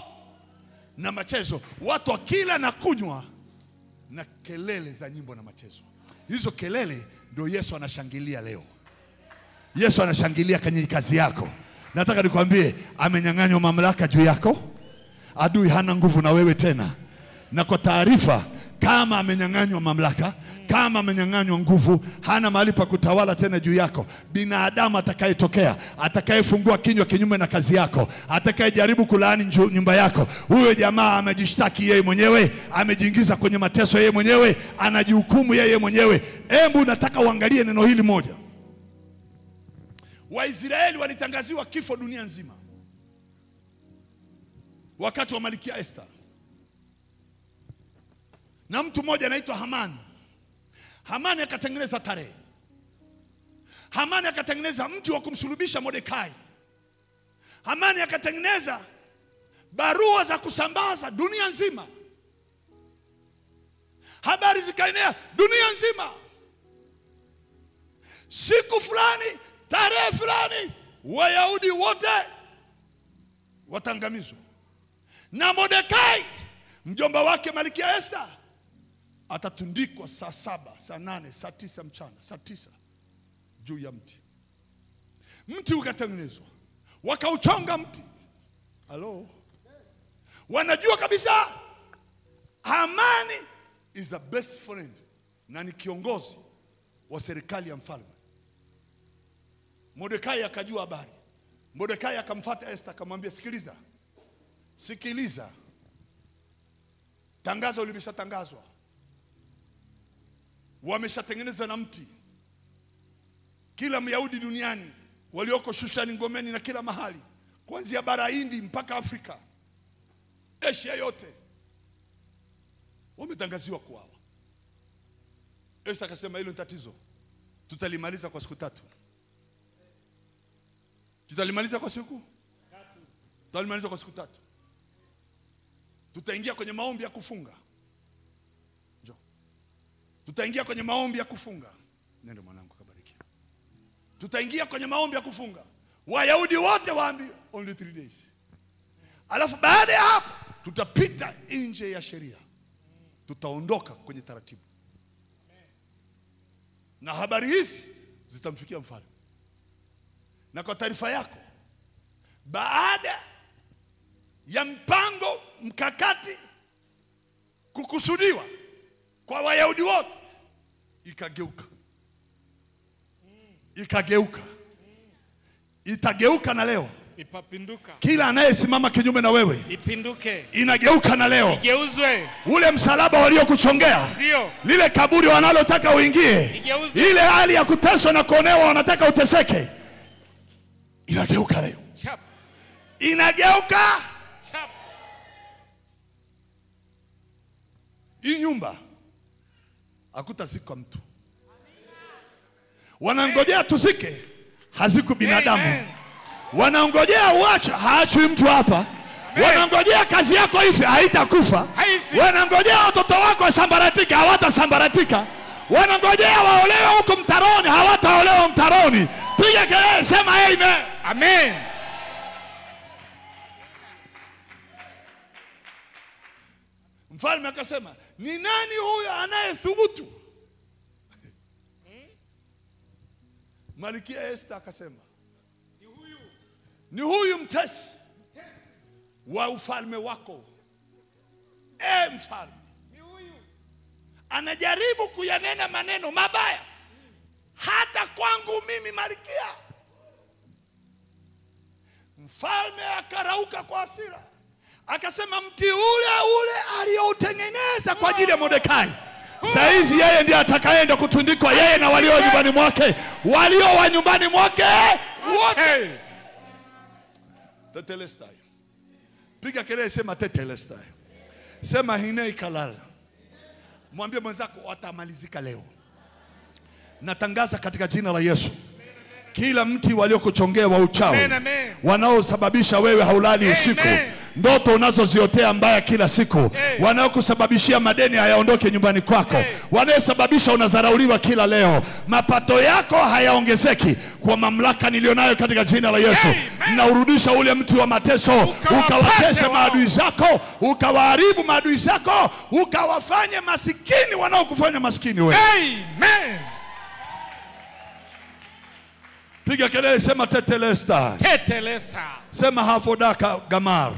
na machezo. Watu wakila na kunywa na kelele za nyimbo na machezo. Hizo kelele ndio Yesu anashangilia leo. Yesu anashangilia kwenye kazi yako. Nataka nikwambie, amenyang'anywa mamlaka juu yako. Adui hana nguvu na wewe tena. Na kwa taarifa, kama amenyang'anywa mamlaka, kama amenyang'anywa nguvu, hana mahali pa kutawala tena juu yako. Binadamu atakayetokea, atakayefungua kinywa kinyume na kazi yako, atakayejaribu kulaani nyumba yako, huyo jamaa amejishtaki yeye mwenyewe, amejiingiza kwenye mateso yeye mwenyewe, anajihukumu yeye mwenyewe. Hebu nataka uangalie neno hili moja. Waisraeli walitangaziwa kifo dunia nzima wakati wa Malkia Esther. Na mtu mmoja anaitwa Hamani. Hamani akatengeneza tarehe. Hamani akatengeneza mti wa kumsulubisha Mordekai. Hamani akatengeneza barua za kusambaza dunia nzima. Habari zikaenea dunia nzima. Siku fulani, tarehe fulani, Wayahudi wote watangamizwa. Na Mordekai, mjomba wake Malkia Esther, atatundikwa saa 7, saa 8, saa 9 mchana, saa 9 juu ya mti. Mti ukatengenezwa. Wakauchonga mti. Hello. Wanajua kabisa Hamani is the best friend na ni kiongozi wa serikali ya mfalme. Mordekai akajua habari. Mordekai akamfuata Esther akamwambia, sikiliza. Tangazo limeshatangazwa. Wameshatengeneza na mti. Kila Myahudi duniani walioko Shushani ngomeni na kila mahali, kuanzia bara Hindi mpaka Afrika, Asia yote, wametangaziwa kuuawa. Esther akasema hilo ni tatizo. Tutalimaliza kwa siku 3. Tutalimaliza kwa siku 3. Tutalimaliza kwa siku 3. Tutaingia kwenye maombi ya kufunga. Njoo. Tutaingia kwenye maombi ya kufunga. Nenda mwanangu kabariki. Tutaingia kwenye maombi ya kufunga. Wayahudi wote waambi only 3 days. Alafu baada ya hapo tutapita nje ya sheria. Tutaondoka kwenye taratibu. Na habari hizi zitamfikia mfalme. Na kwa taarifa yako, baada ya mpango mkakati kukusudiwa kwa Wayahudi wote, ikageuka. Itageuka na leo. Ipapinduka. Kila anayesimama kinyume na wewe, ipinduke. Inageuka na leo. Igeuzwe. Ule msalaba waliokuchongea, ndio. Lile kaburi wanalotaka uingie, Igeuzwe. Ile hali ya kuteswa na kuonewa wanataka uteseke, inageuka leo. inageuka. Hii nyumba hakutazikwa mtu. Wanangojea tuzike, haziku binadamu. Wanangojea uache, haachwi mtu hapa. Wanangojea kazi yako hivi, haitakufa. Wanangojea watoto wako wasambaratika, hawatasambaratika. Wanangojea waolewe huko mtaroni, hawataolewa mtaroni. Piga kelele, sema amen. Amen. Mfalme akasema, ni nani huyo anayethubutu? Malkia Esther akasema, ni huyu mtesi wa ufalme wako. Mfalme, ni huyu anajaribu kuyanena maneno mabaya hata kwangu mimi malkia. Mfalme akarauka kwa hasira, akasema, mti ule aliyoutengeneza kwa ajili ya Mordekai, saizi yeye ndiye atakayeenda kutundikwa, yeye na walio nyumbani mwake, walio wa nyumbani mwake wote. Tetelestai. Piga kelele, sema tetelestai. Sema hinei kalala. Mwambie mwenzako, watamalizika leo. Natangaza katika jina la Yesu, kila mti waliokuchongea wa uchawi, wanaosababisha wewe haulali usiku, ndoto unazoziotea mbaya kila siku, wanaokusababishia madeni hayaondoke nyumbani kwako, wanaosababisha unadharauliwa kila leo, mapato yako hayaongezeki, kwa mamlaka nilionayo katika jina la Yesu, naurudisha ule mti wa mateso, ukawatese maadui zako, ukawaharibu maadui zako, ukawafanye masikini wanaokufanya maskini wewe. Amen. Piga kelele, sema tetelesta. Tetelesta. Sema havoda gamar.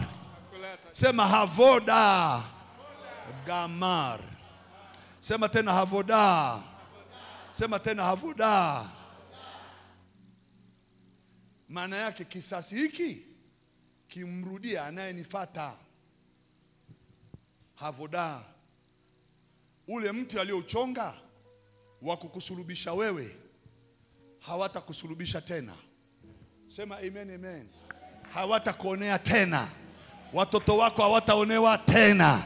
Sema havoda gamar. Sema tena havoda. Sema tena havoda. Maana yake kisasi hiki kimrudia anayenifuata. Havoda. Ule mti aliouchonga wa kukusulubisha wewe, hawatakusulubisha tena. Sema amen, amen. Hawatakuonea tena. Watoto wako hawataonewa tena.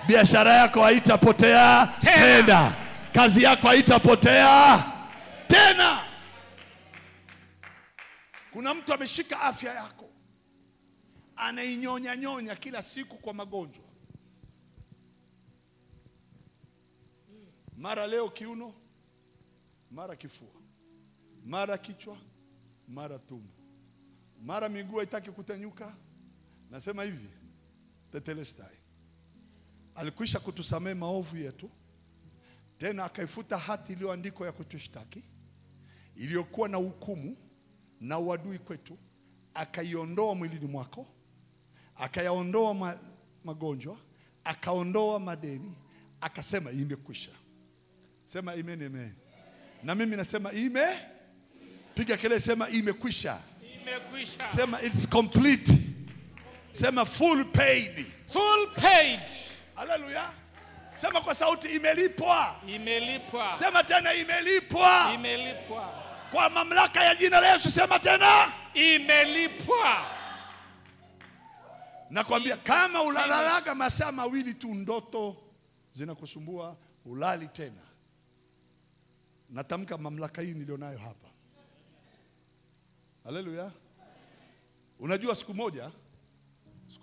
Biashara yako haitapotea tena. Kazi yako haitapotea tena. Kuna mtu ameshika afya yako, anainyonya nyonya kila siku kwa magonjwa. Mara leo kiuno, mara kifua, mara kichwa, mara tumbo, mara miguu haitaki kutanyuka. Nasema hivi, tetelestai. Alikwisha kutusamea maovu yetu, tena akaifuta hati iliyoandikwa ya kutushtaki, iliyokuwa na hukumu na uadui kwetu, akaiondoa mwilini mwako, akayaondoa magonjwa, akaondoa madeni, akasema imekwisha. Sema amen, amen. Na mimi nasema piga kelele, sema imekwisha. Imekwisha. Sema it's complete. Sema full paid. Full paid. Hallelujah. Sema kwa sauti, imelipwa. Imelipwa. Sema tena, imelipwa. Imelipwa. Kwa mamlaka ya jina la Yesu, sema tena, imelipwa. Nakwambia, kama ulalalaga masaa mawili tu, ndoto zinakusumbua, ulali tena, natamka mamlaka hii nilionayo hapa. Haleluya. Unajua siku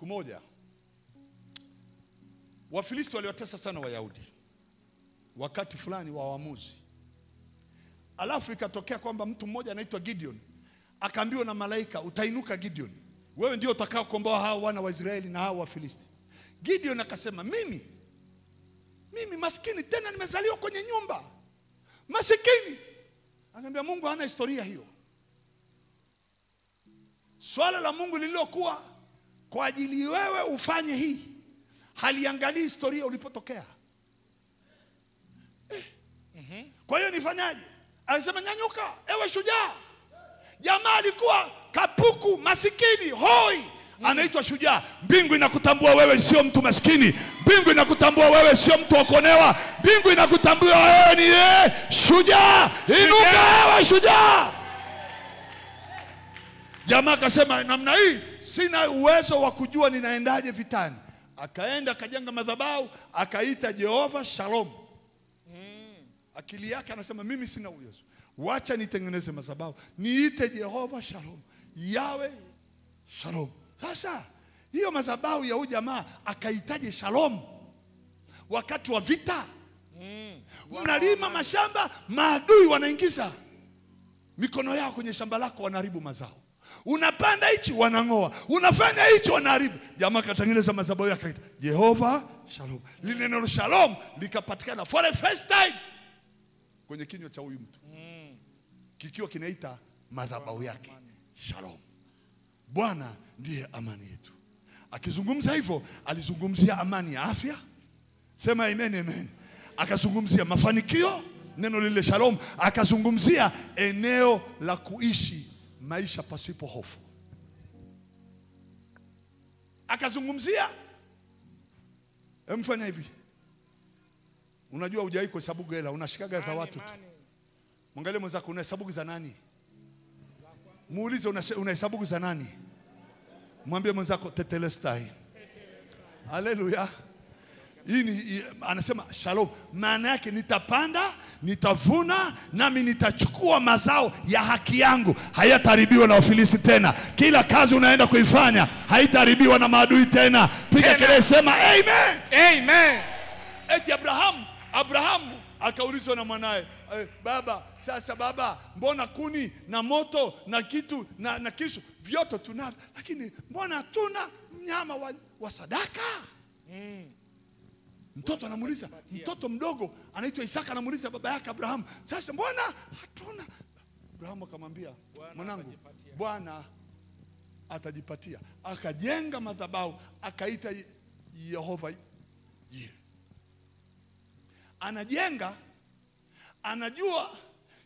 moja Wafilisti waliwatesa sana Wayahudi wakati fulani wa waamuzi. Alafu ikatokea kwamba mtu mmoja anaitwa Gideon akaambiwa na malaika, utainuka Gideon, wewe ndio utakao kukomboa hao wana wa Israeli na hao Wafilisti. Gideon akasema, mimi maskini, tena nimezaliwa kwenye nyumba masikini. Anambia Mungu hana historia hiyo. Swala la Mungu lililokuwa kwa ajili wewe ufanye hii, haliangalii historia ulipotokea. Kwa hiyo nifanyaje? Alisema, nyanyuka ewe shujaa. Jamaa alikuwa kapuku, masikini, hoi, anaitwa shujaa. Mbingu inakutambua wewe sio mtu maskini. Mbingu inakutambua wewe sio mtu wakonewa. Mbingu inakutambua wewe ni shujaa. Inuka ewe shujaa. Jamaa akasema, namna hii sina uwezo wa kujua ninaendaje vitani. Akaenda akajenga madhabahu, akaita Jehova Shalom. Akili yake anasema mimi sina uwezo, wacha nitengeneze madhabahu niite Jehova Shalom, Yawe Shalom. Sasa hiyo madhabahu ya huyu jamaa akaitaje Shalom wakati wa vita? Mnalima mashamba, maadui wanaingiza mikono yao kwenye shamba lako, wanaharibu mazao. Unapanda hichi wanang'oa, unafanya hichi wanaharibu. Jamaa katengeneza madhabahu yake Jehova Shalom. Lile neno Shalom likapatikana for the first time kwenye kinywa cha huyu mtu, kikiwa kinaita madhabahu yake Shalom. Bwana ndiye amani yetu. Akizungumza hivyo, alizungumzia amani ya afya. Sema amen, amen. Akazungumzia mafanikio, neno lile Shalom. Akazungumzia eneo la kuishi maisha pasipo hofu. Akazungumzia, mfanya hivi. Unajua hujawahi kuhesabu hela, unashikaga za watu tu. Mwangalie mwenzako, unahesabu za nani? Muulize unahesabu za nani? Mwambie mwenzako tetelestai. Haleluya. Hii anasema Shalom, maana yake nitapanda, nitavuna, nami nitachukua mazao ya haki yangu. Hayataharibiwa na Wafilisti tena. Kila kazi unaenda kuifanya haitaharibiwa na maadui tena. Piga kelele, sema amen. Amen. Eti Abrahamu akaulizwa na mwanae, baba, sasa baba, mbona kuni na moto na kitu na kisu vyote tunavyo, lakini mbona hatuna mnyama wa sadaka? Mtoto anamuuliza, mtoto mdogo anaitwa Isaka anamuuliza baba yake Abrahamu, sasa mbona hatuna? Abrahamu akamwambia, mwanangu, Bwana atajipatia. Akajenga madhabahu, akaita Yehova Yire. Anajenga, anajua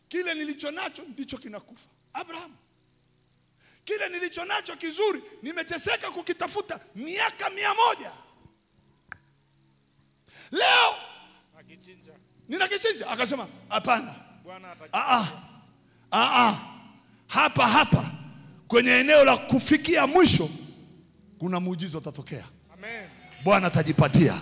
kile nilicho nacho ndicho kinakufa. Abrahamu, kile nilicho nacho kizuri nimeteseka kukitafuta miaka 100. Leo ninakichinja. Akasema hapana, hapa kwenye eneo la kufikia mwisho kuna muujiza utatokea. Amen. Bwana atajipatia.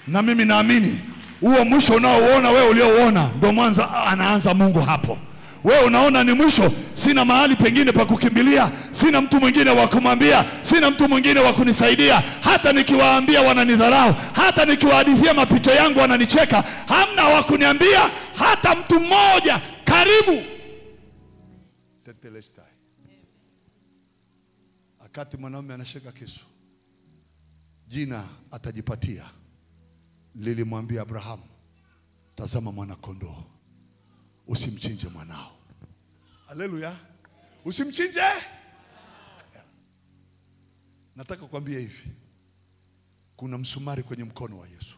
Na mimi naamini huo mwisho unaoona wewe, uliouona ndio mwanzo anaanza Mungu hapo. Wewe unaona ni mwisho, sina mahali pengine pa kukimbilia, sina mtu mwingine wa kumwambia, sina mtu mwingine wa kunisaidia. Hata nikiwaambia wananidharau, hata nikiwahadithia mapito yangu wananicheka. Hamna wa kuniambia hata mtu mmoja karibu. Tetelestai. Akati mwanaume anashika kisu, jina atajipatia. Lilimwambia Abrahamu, tazama mwana kondoo, usimchinje mwanao. Haleluya. Usimchinje. Nataka kukwambia hivi, kuna msumari kwenye mkono wa Yesu.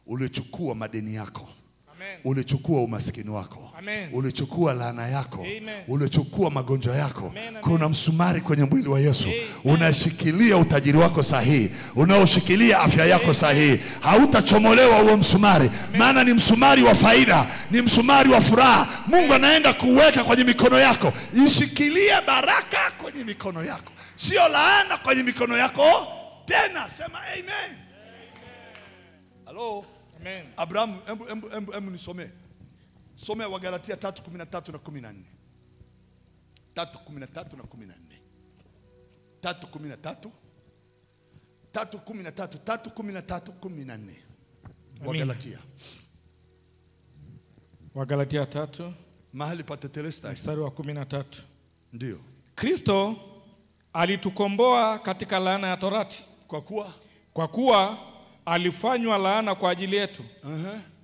Ulichukua madeni yako. Amen. Ulichukua umaskini wako. Amen. Ulichukua laana yako. Amen. Ulichukua magonjwa yako. Amen. Kuna msumari kwenye mwili wa Yesu. Amen. Unashikilia utajiri wako sahihi, unaoshikilia afya yako sahihi. Hautachomolewa huo msumari. Maana ni msumari wa faida, ni msumari wa furaha. Mungu anaenda kuweka kwenye mikono yako. Ishikilie baraka kwenye mikono yako, sio laana kwenye mikono yako tena. Sema amen. Halo. Amen. Abraham, embu nisomee. Somea Wagalatia 3:13 na 14. 3:13 na 14. 3:13. 3:14. Wagalatia. Wagalatia 3 mahali pa tetelestai, mstari wa 13. Ndio. Kristo alitukomboa katika laana ya torati. Kwa kuwa alifanywa laana kwa ajili yetu.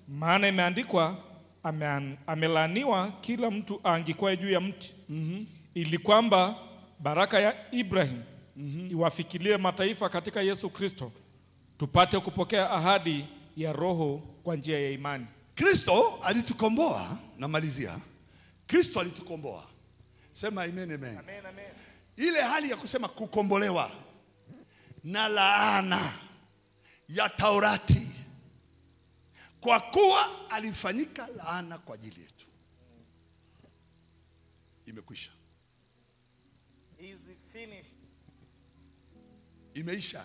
Maana imeandikwa, amelaaniwa kila mtu aangikwaye juu ya mti. Ili kwamba baraka ya Ibrahim iwafikilie mataifa katika Yesu Kristo, tupate kupokea ahadi ya Roho kwa njia ya imani. Kristo alitukomboa. Namalizia. Kristo alitukomboa. Sema amen, amen. Amen, amen. Ile hali ya kusema kukombolewa na laana ya Taurati, kwa kuwa alifanyika laana kwa ajili yetu, imekwisha. Is finished. imeisha.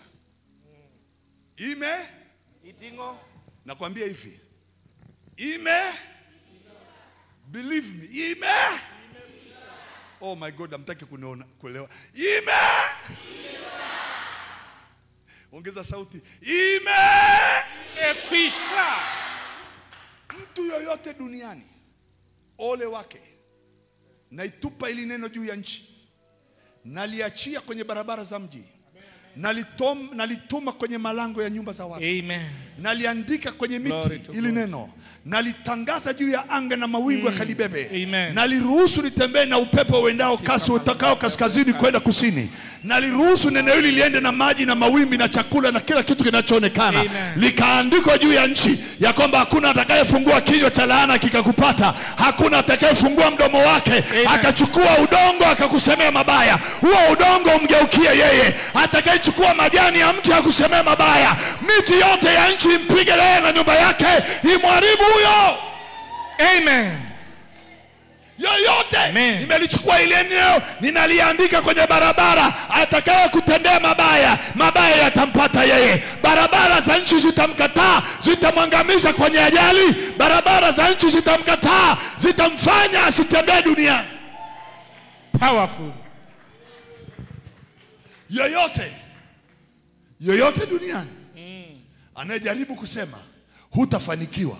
Itingo. Nakwambia hivi. Believe me. Oh my God, amtaki kuelewa. Ongeza sauti. Imekwisha. Mtu yoyote duniani, ole wake. Naitupa ili neno juu ya nchi. Naliachia kwenye barabara za mji. Nalituma kwenye malango ya nyumba za watu. Amen. Naliandika kwenye miti ili neno. Nalitangaza juu ya anga na mawingu yakalibebe. Amen. Naliruhusu litembee na upepo uendao kasi utakao kaskazini kwenda kusini. Naliruhusu neno hili liende na maji na mawimbi na chakula na kila kitu kinachoonekana. Likaandikwa juu ya nchi ya kwamba hakuna atakayefungua kinywa cha laana kikakupata. Hakuna atakayefungua mdomo wake akachukua udongo akakusemea mabaya. Huo udongo umgeukie yeye. Atakayechukua majani ya mti akusemea mabaya. Miti yote ya nchi impige yeye na nyumba yake, imharibu huyo. Amen. Yoyote nimelichukua ile neno, ninaliandika kwenye barabara. Atakaye kutendea mabaya yatampata yeye. Barabara za nchi zitamkataa, zitamwangamiza kwenye ajali. Barabara za nchi zitamkataa, zitamfanya asitembee duniani. Powerful. Yoyote duniani anayejaribu kusema hutafanikiwa.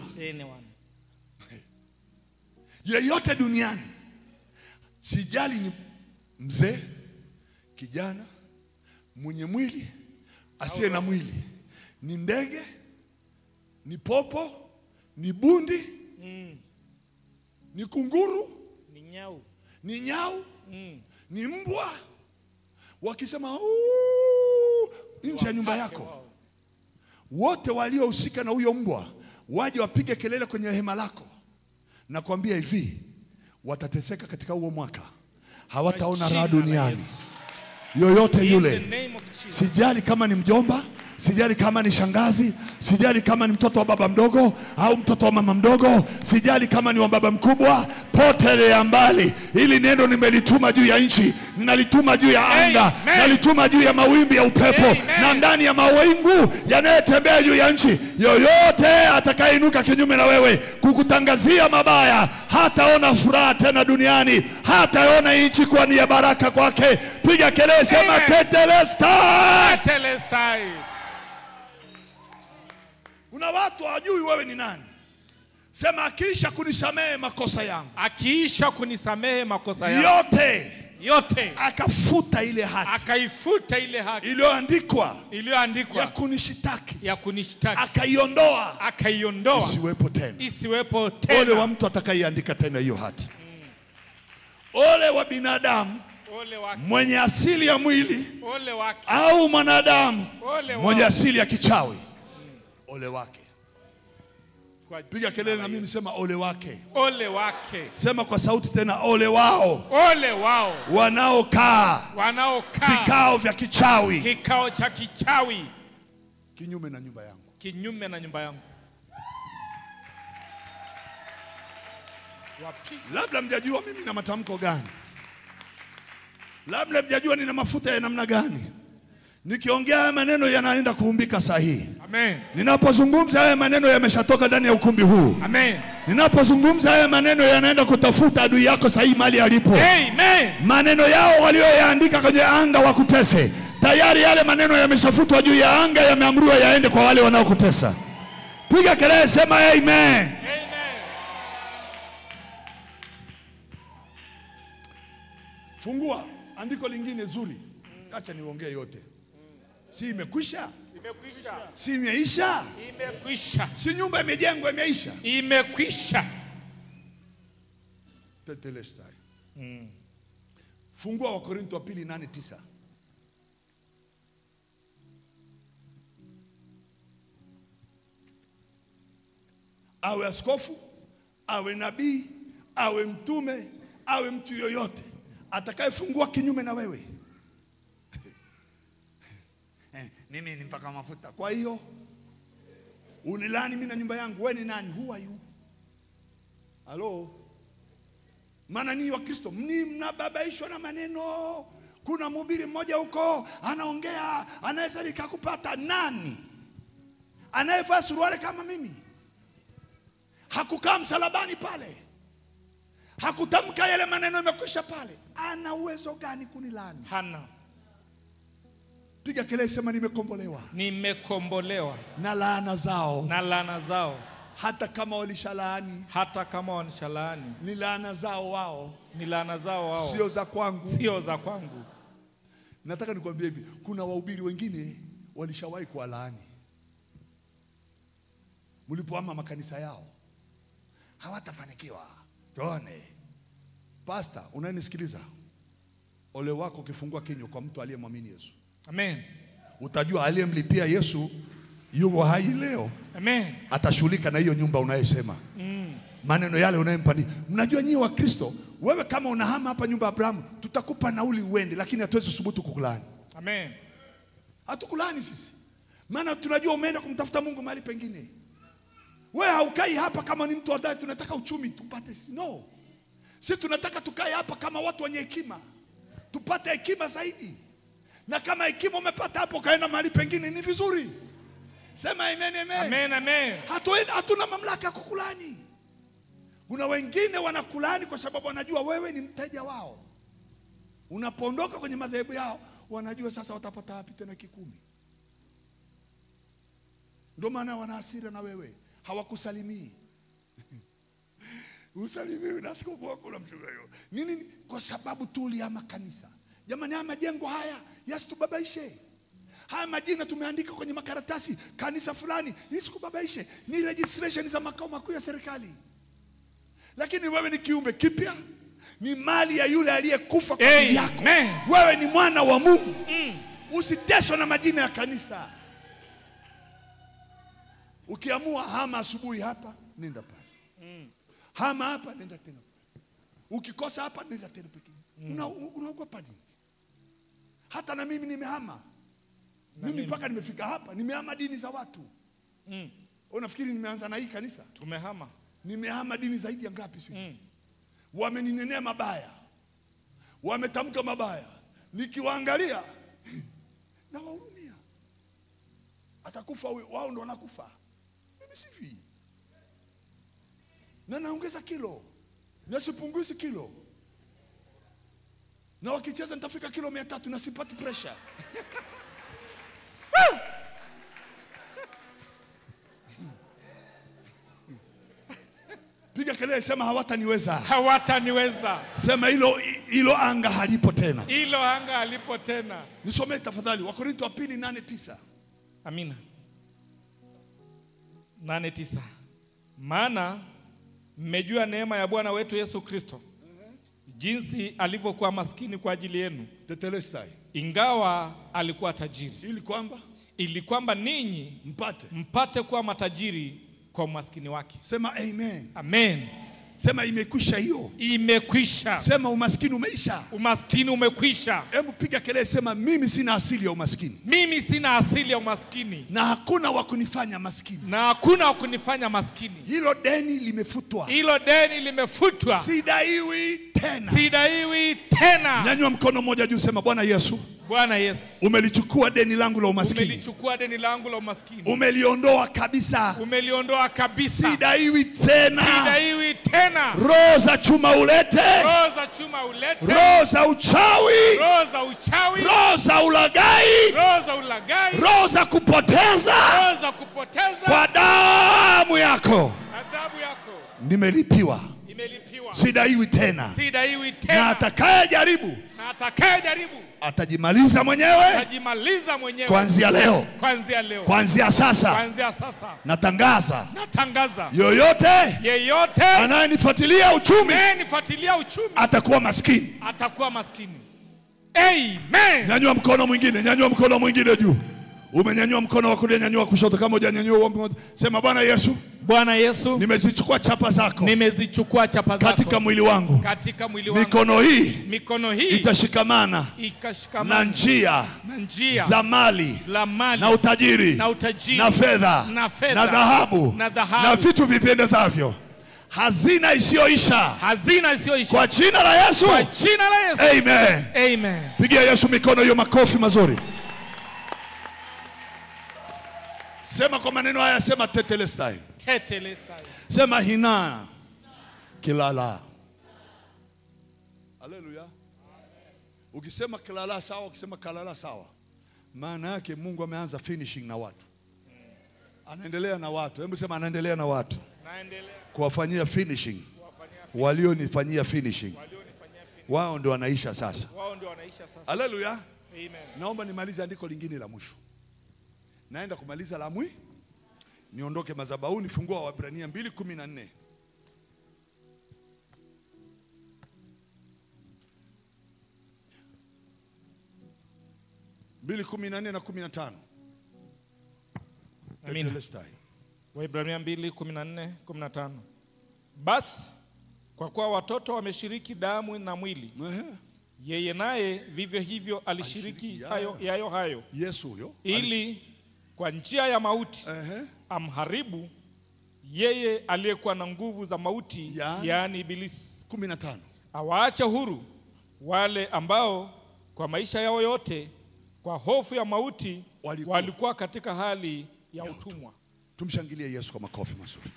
Yeyote duniani, sijali ni mzee, kijana, mwenye mwili, asiye na mwili, ni ndege, ni popo, ni bundi, ni kunguru, ni nyau, ni mbwa, wakisema nje ya nyumba yako, wote waliohusika na huyo mbwa waje wapige kelele kwenye hema lako. Na kuambia hivi, watateseka katika huo mwaka. Hawataona raha duniani. Yoyote yule. Sijali kama ni mjomba, sijali kama ni shangazi, sijali kama ni mtoto wa baba mdogo au mtoto wa mama mdogo, sijali kama ni wa baba mkubwa, potelea mbali. Hili neno nimelituma juu ya nchi, ninalituma juu ya anga, nalituma juu ya mawimbi ya upepo, na ndani ya mawingu yanayotembea juu ya nchi. Yoyote atakayeinuka kinyume na wewe kukutangazia mabaya, hataona furaha tena duniani, hataona nchi kuwa ni ya baraka kwake. Piga kelele, sema tetelestai. Tetelestai. Kuna watu hawajui wewe ni nani. Sema akiisha kunisamehe makosa yangu. Akiisha kunisamehe makosa yangu. Yote. Akafuta ile hati. Akaifuta ile hati. Iliyoandikwa. Ya kunishitaki. Akaiondoa. Isiwepo tena. Ole wa mtu atakayeandika tena hiyo hati. Ole wa binadamu. Mwenye asili ya mwili. Ole wake. Au mwanadamu mwenye asili ya kichawi. Ole wake. Piga kelele na mimi sema ole wake. Ole wake. Sema kwa sauti tena, ole wao. Ole wao. Wanaokaa vikao vya kichawi. Kikao cha kichawi. Kinyume na nyumba yangu. Kinyume na nyumba yangu. Labda mjajua mimi na matamko gani. Labda mjajua nina mafuta ya namna gani. Nikiongea haya maneno yanaenda kuumbika sahihi. Amen. Ninapozungumza haya maneno yameshatoka ndani ya ukumbi huu. Amen. Ninapozungumza haya maneno yanaenda kutafuta adui yako sahihi mahali alipo. Amen. Maneno yao walioyaandika kwenye anga wakutese, tayari yale maneno yameshafutwa juu ya anga, yameamriwa yaende kwa wale wanaokutesa. Piga kelele, sema amen. Amen. Fungua andiko lingine zuri. Acha niongee yote. Si imekwisha? Imekwisha. Si imeisha? Imekwisha. Si nyumba imejengwa imeisha? Imekwisha. Tetelestai. Fungua Wakorintho wa pili 8:9. Awe askofu, awe nabii, awe mtume, awe mtu yoyote atakayefungua kinyume na wewe, mimi ni mpaka mafuta, kwa hiyo unilani mimi na nyumba yangu. Wewe ni nani? Who are you? Hello? Maana ni wa Kristo mnababaishwa na maneno Kuna mhubiri mmoja huko anaongea, anaweza nikakupata. Nani anayevaa suruali kama mimi? Hakukaa msalabani pale, hakutamka yale maneno, yamekwisha pale. Ana uwezo gani kunilani? Hana. Piga kelele, sema nimekombolewa. Nimekombolewa Na laana zao. na laana zao. Hata kama walishalaani, Hata kama wanishalaani, ni laana zao wao, ni laana zao wao, sio za kwangu. sio za kwangu. Nataka nikwambie hivi, kuna wahubiri wengine walishawahi kuwalaani. Mlipoama makanisa yao, hawatafanikiwa. Tuone. Pastor, unanisikiliza? Ole wako ukifungua kinywa kwa mtu aliyemwamini Yesu. Amen. Utajua aliyemlipia Yesu yuko hai leo. Amen. Atashughulika na hiyo nyumba unayosema. Maneno yale unayempani. Mnajua nyinyi wa Kristo, wewe kama unahama hapa nyumba ya Abrahamu, tutakupa nauli uende, lakini hatuwezi thubutu kukulani. Amen. Hatukulani sisi. Maana tunajua umeenda kumtafuta Mungu mahali pengine. Wewe haukai hapa kama ni mtu ambaye tunataka uchumi tupate. No. Sisi tunataka tukae hapa kama watu wenye hekima. Tupate hekima zaidi. Na kama hekima umepata hapo kaenda mahali pengine ni vizuri. Sema amen, amen. Amen, amen. Hatuna mamlaka kukulani. Kuna wengine wanakulani kwa sababu wanajua wewe ni mteja wao. Unapoondoka kwenye madhehebu yao, wanajua sasa watapata wapi tena kikumi. Ndio maana wana hasira na wewe. Hawakusalimii. Usalimiwi na askofu wako na mchungaji. Nini? Kwa sababu tuliama kanisa. Jamani, haya majengo haya yasitubabaishe. Haya majina tumeandika kwenye makaratasi, kanisa fulani, isikubabaishe. Ni registration za makao makuu ya serikali. Lakini wewe ni kiumbe kipya, ni mali ya yule aliyekufa kwa ajili yako. Wewe ni mwana wa Mungu. Usiteswe na majina ya kanisa. Ukiamua hama asubuhi hapa, nenda pale. Hama hapa, nenda tena. Ukikosa hapa, nenda tena pekee. Unaogopa nini? Hata na mimi nimehama. Mimi mpaka nimefika hapa, nimehama dini za watu. Unafikiri nimeanza na hii kanisa? Tumehama. Nimehama dini zaidi ya ngapi sisi? Wameninenea mabaya. Wametamka mabaya. Nikiwaangalia na wahurumia. Atakufa wao ndo wanakufa. Mimi sifi. Na naongeza kilo. Na sipunguzi kilo. Na wakicheza nitafika kilo 300 na sipati pressure. Piga kelele, sema hawataniweza. Hawataniweza. Sema hilo anga halipo tena. Hilo anga halipo tena. Nisomee tafadhali Wakorintho wa 2:8-9. Amina. 8:9. Maana mmejua neema ya Bwana wetu Yesu Kristo, jinsi alivyokuwa maskini kwa ajili yenu, Tetelestai, ingawa alikuwa tajiri, ili kwamba ninyi mpate kuwa matajiri kwa umaskini wake. Sema amen. Amen. Sema imekwisha hiyo. Imekwisha. Sema umaskini umeisha. Umaskini umekwisha. Hebu piga kelele, sema mimi sina asili ya umaskini. Mimi sina asili ya umaskini. Na hakuna wa kunifanya maskini. Na hakuna wa kunifanya maskini. Hilo deni limefutwa. Hilo deni limefutwa. Sidaiwi tena. Sidaiwi tena. Nyanyua mkono mmoja juu, sema Bwana Yesu. Bwana Yesu, umelichukua deni langu la umaskini. Umelichukua deni langu la umaskini. Umeliondoa kabisa. Umeliondoa kabisa. Sidaiwi tena. Sidaiwi tena. Roho za chuma ulete. Roho za chuma ulete. Roho za uchawi. Roho za uchawi. Roho za ulaghai. Roho za ulaghai. Roho za kupoteza. Roho za kupoteza. Kwa damu yako. Adhabu yako. Nimelipiwa. Nimelipiwa. Sidaiwi tena. Sidaiwi tena. Na atakayejaribu. Na atakayejaribu. Atajimaliza mwenyewe. Atajimaliza mwenyewe. Kuanzia leo. Kuanzia leo. Kuanzia sasa. Kuanzia sasa. Natangaza. Natangaza. Yeyote anayenifuatilia uchumi. Anayenifuatilia uchumi. Atakuwa maskini. Atakuwa maskini. Amen. Nyanyua mkono mwingine, nyanyua mkono mwingine juu. Umenyanyua mkono wa kulia, nyanyua kushoto. Kama hujanyanyua uombe, sema Bwana Yesu. Bwana Yesu, nimezichukua chapa zako. Nimezichukua chapa zako katika mwili wangu. Katika mwili wangu. Mikono hii itashikamana na njia za mali na utajiri na fedha na dhahabu na vitu vipendezavyo. hazina isiyoisha. Hazina isiyoisha. Kwa jina la Yesu. Kwa jina la Yesu. Amen. Amen. Pigia Yesu mikono hiyo, makofi mazuri. Sema kwa maneno haya, sema tetelestai. Tetelestai. Sema hina kilala. Haleluya. Ukisema kilala sawa, ukisema kalala sawa. Maana yake Mungu ameanza finishing na watu. Anaendelea na watu. Hebu sema anaendelea na watu. Naendelea Kuwafanyia finishing. Walionifanyia finishing. Wao ndio wanaisha sasa. Wao ndio wanaisha sasa. Haleluya. Amen. Naomba nimalize andiko lingine la mwisho. Naenda kumaliza la mwisho. Niondoke madhabahuni. Fungua Waebrania 2:14. 2:14 na 15. Amina. Waebrania 2:14, 15. Basi kwa kuwa watoto wameshiriki damu na mwili, yeye naye vivyo hivyo alishiriki hayo Yesu huyo, ili kwa njia ya mauti amharibu yeye aliyekuwa na nguvu za mauti, yaani ibilisi. 15. Awaache huru wale ambao kwa maisha yao yote kwa hofu ya mauti walikuwa katika hali ya utumwa. Tumshangilie Yesu kwa makofi mazuri.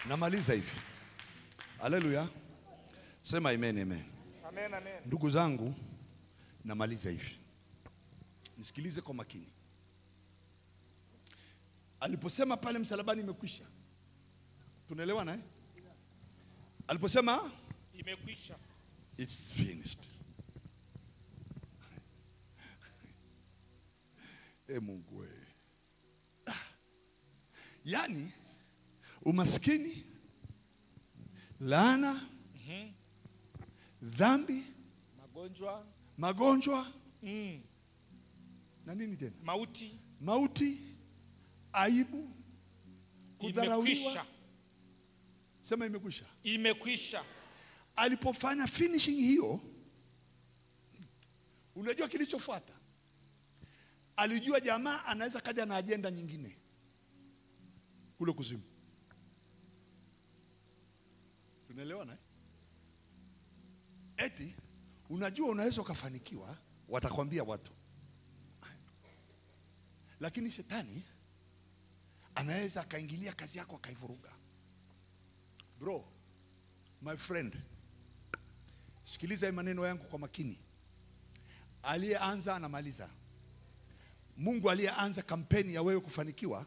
Namaliza hivi. Haleluya. Sema amen, amen. Amen, amen. Ndugu zangu, namaliza hivi. Nisikilize kwa makini. Aliposema pale msalabani imekwisha. Tunaelewana eh? Aliposema imekwisha, it's finished. Mungu we. Yani umaskini, laana, dhambi, magonjwa, na nini tena? Mauti, aibu, kudharauliwa. Sema imekwisha. Imekwisha. Alipofanya finishing hiyo, unajua kilichofuata? Alijua jamaa anaweza kaja na agenda nyingine kule kuzimu. Tunaelewana eh? Eti unajua unaweza ukafanikiwa, watakwambia watu. Lakini shetani anaweza akaingilia kazi yako akaivuruga. Bro, my friend, sikiliza maneno yangu kwa makini. Aliyeanza anamaliza. Mungu aliyeanza kampeni ya wewe kufanikiwa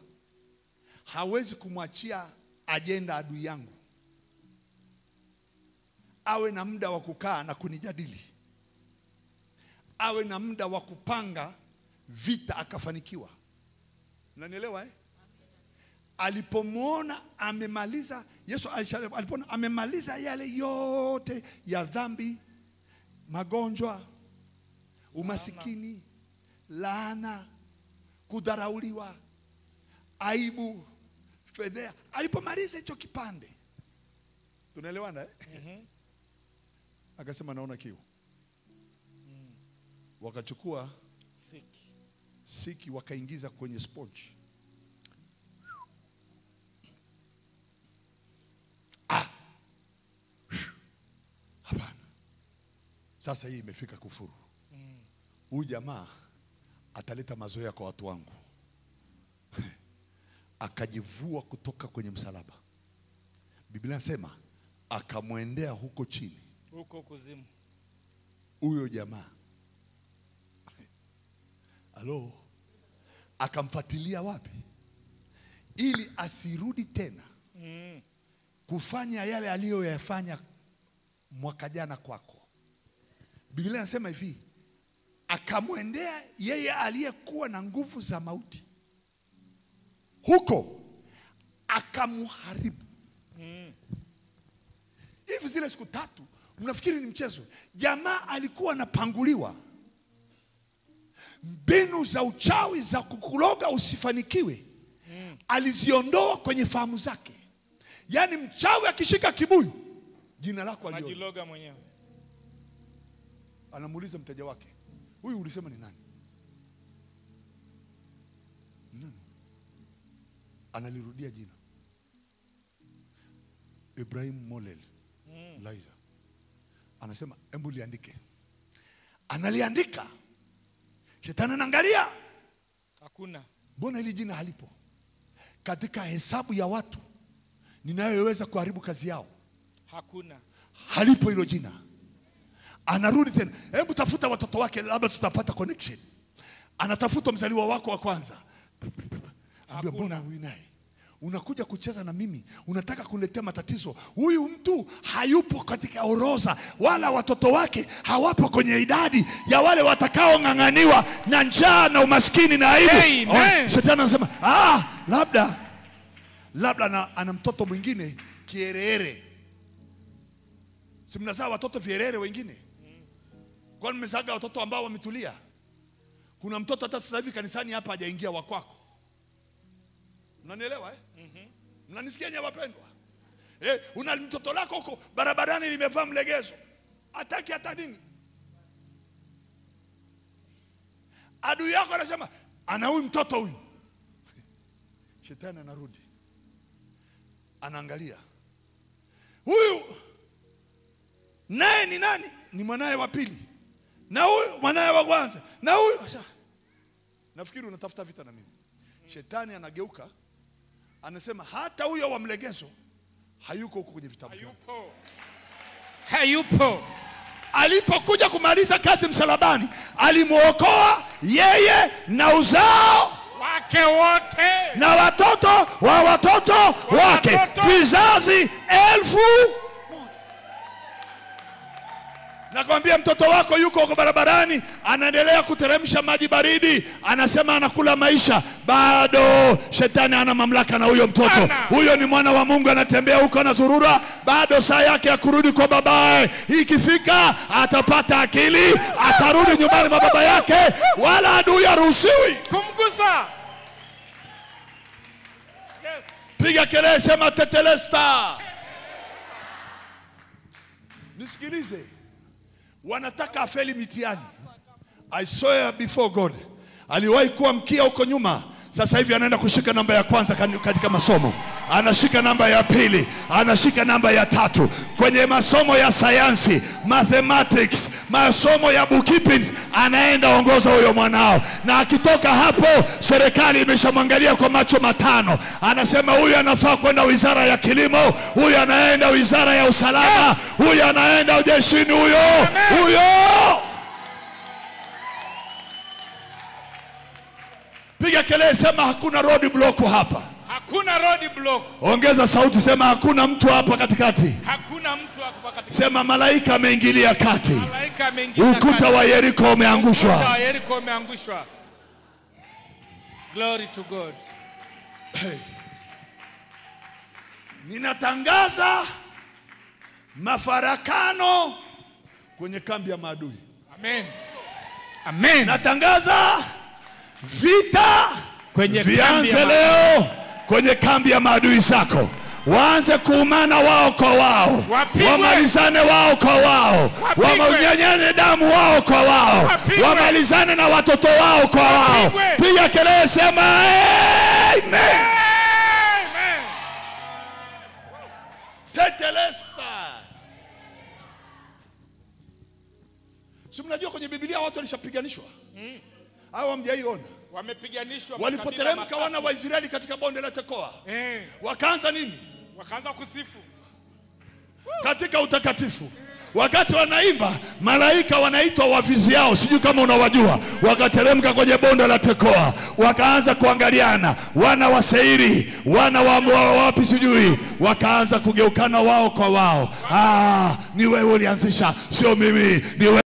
hawezi kumwachia agenda adui yangu awe na muda wa kukaa na kunijadili, awe na muda wa kupanga vita akafanikiwa. Unanielewa eh? Alipomwona amemaliza, Yesu alipoona amemaliza yale yote ya dhambi, magonjwa, umasikini, laana, kudharauliwa, aibu, fedhea, alipomaliza hicho kipande, tunaelewana eh? Akasema naona kiu. Wakachukua siki wakaingiza kwenye sponge. Hapana. Sasa hii imefika kufuru. Huyu jamaa ataleta mazoea kwa watu wangu. Akajivua kutoka kwenye msalaba. Biblia inasema akamwendea huko chini, huko kuzimu. Huyo jamaa alo, akamfuatilia wapi? Ili asirudi tena kufanya yale aliyoyafanya mwaka jana kwako. Biblia inasema hivi, akamwendea yeye aliyekuwa na nguvu za mauti, huko akamharibu. Hivi zile siku 3 mnafikiri ni mchezo? Jamaa alikuwa anapanguliwa mbinu za uchawi za kukuloga usifanikiwe. Aliziondoa kwenye fahamu zake. Yaani mchawi akishika kibuyu, jina lako anajiloga mwenyewe. Anamuuliza mteja wake, huyu ulisema ni nani? Nani? Analirudia jina. Ibrahim Molel Laiza. Anasema hebu liandike. Analiandika. Shetani anaangalia. Hakuna. Mbona hili jina halipo katika hesabu ya watu ninayoweza kuharibu kazi yao? Hakuna. Halipo hilo jina. Anarudi tena. Hebu tafuta watoto wake, labda tutapata connection. Anatafuta mzaliwa wako wa kwanza. Ambia mbona huyu naye unakuja kucheza na mimi, unataka kuletea matatizo. Huyu mtu hayupo katika orodha, wala watoto wake hawapo kwenye idadi ya wale watakao ng'ang'aniwa na njaa na umaskini na aibu. Shetani anasema labda ana mtoto mwingine kierere. Si mnazaa watoto vierere wengine? Kwa mmezaga watoto ambao wametulia? Kuna mtoto hata sasa hivi kanisani hapa hajaingia wa kwako. Mnanielewa Mnanisikia nyewe wapendwa? Una mtoto lako huko barabarani limevaa mlegezo. Hataki hata nini. Adui yako anasema ana huyu mtoto huyu. Shetani anarudi. Anaangalia. Huyu naye ni nani? Ni mwanae wa pili. Na huyu mwanae wa kwanza. Na huyu nafikiri unatafuta vita na mimi. Shetani anageuka. Anasema hata huyo wa mlegezo hayuko huko kwenye vitabu. Hayupo. Alipokuja kumaliza kazi msalabani, alimuokoa yeye na uzao wake wote na watoto wa watoto wake, vizazi 1000. Nakwambia mtoto wako yuko huko barabarani, anaendelea kuteremsha maji baridi, anasema anakula maisha, bado shetani ana mamlaka na huyo mtoto. Huyo ni mwana wa Mungu, anatembea huko anazurura, bado saa yake ya kurudi kwa babaye ikifika, atapata akili, atarudi nyumbani kwa baba yake, wala adui haruhusiwi kumgusa. Yes. Piga kelele, sema tetelesta. Nisikilize. Wanataka afeli mitihani. I swear before God. Aliwahi kuwa mkia huko nyuma. Sasa hivi anaenda kushika namba ya kwanza katika masomo. Anashika namba ya pili, anashika namba ya tatu kwenye masomo ya sayansi, mathematics, masomo ya bookkeeping. Anaenda ongoza huyo mwanao, na akitoka hapo serikali imeshamwangalia kwa macho matano. Anasema huyu anafaa kwenda wizara ya kilimo, huyu anaenda wizara ya usalama, huyu anaenda jeshini, huyo. Piga kelele, sema hakuna road block hapa. Hakuna road block. Ongeza sauti, sema hakuna mtu hapa katikati. Hakuna mtu hapa katikati. Sema malaika ameingilia kati. Malaika ameingilia kati. Ukuta wa Yeriko umeangushwa. Ukuta wa Yeriko umeangushwa. Glory to God. Hey. Ninatangaza mafarakano kwenye kambi ya maadui. Amen. Amen. Natangaza vita vianze leo kwenye kambi ya maadui zako. Waanze kuumana wao kwa wao, wamalizane wao kwa wao, wamanyanyane damu wao kwa wao, wamalizane na watoto wao kwa wao. Piga kelele, sema amen. Amen. Tetelesta. Si mnajua kwenye Biblia watu walishapiganishwa? Hao hamjaiona? Wamepiganishwa. Walipoteremka wana wa Israeli katika bonde la Tekoa, wakaanza nini? Wakaanza kusifu katika utakatifu. Wakati wanaimba, malaika wanaitwa waviziao, sijui kama unawajua, wakateremka kwenye bonde la Tekoa, wakaanza kuangaliana, wana wa Seiri, wana wa wapi sijui, wakaanza kugeukana wao kwa wao. Ni wewe ulianzisha, sio mimi, ni wewe.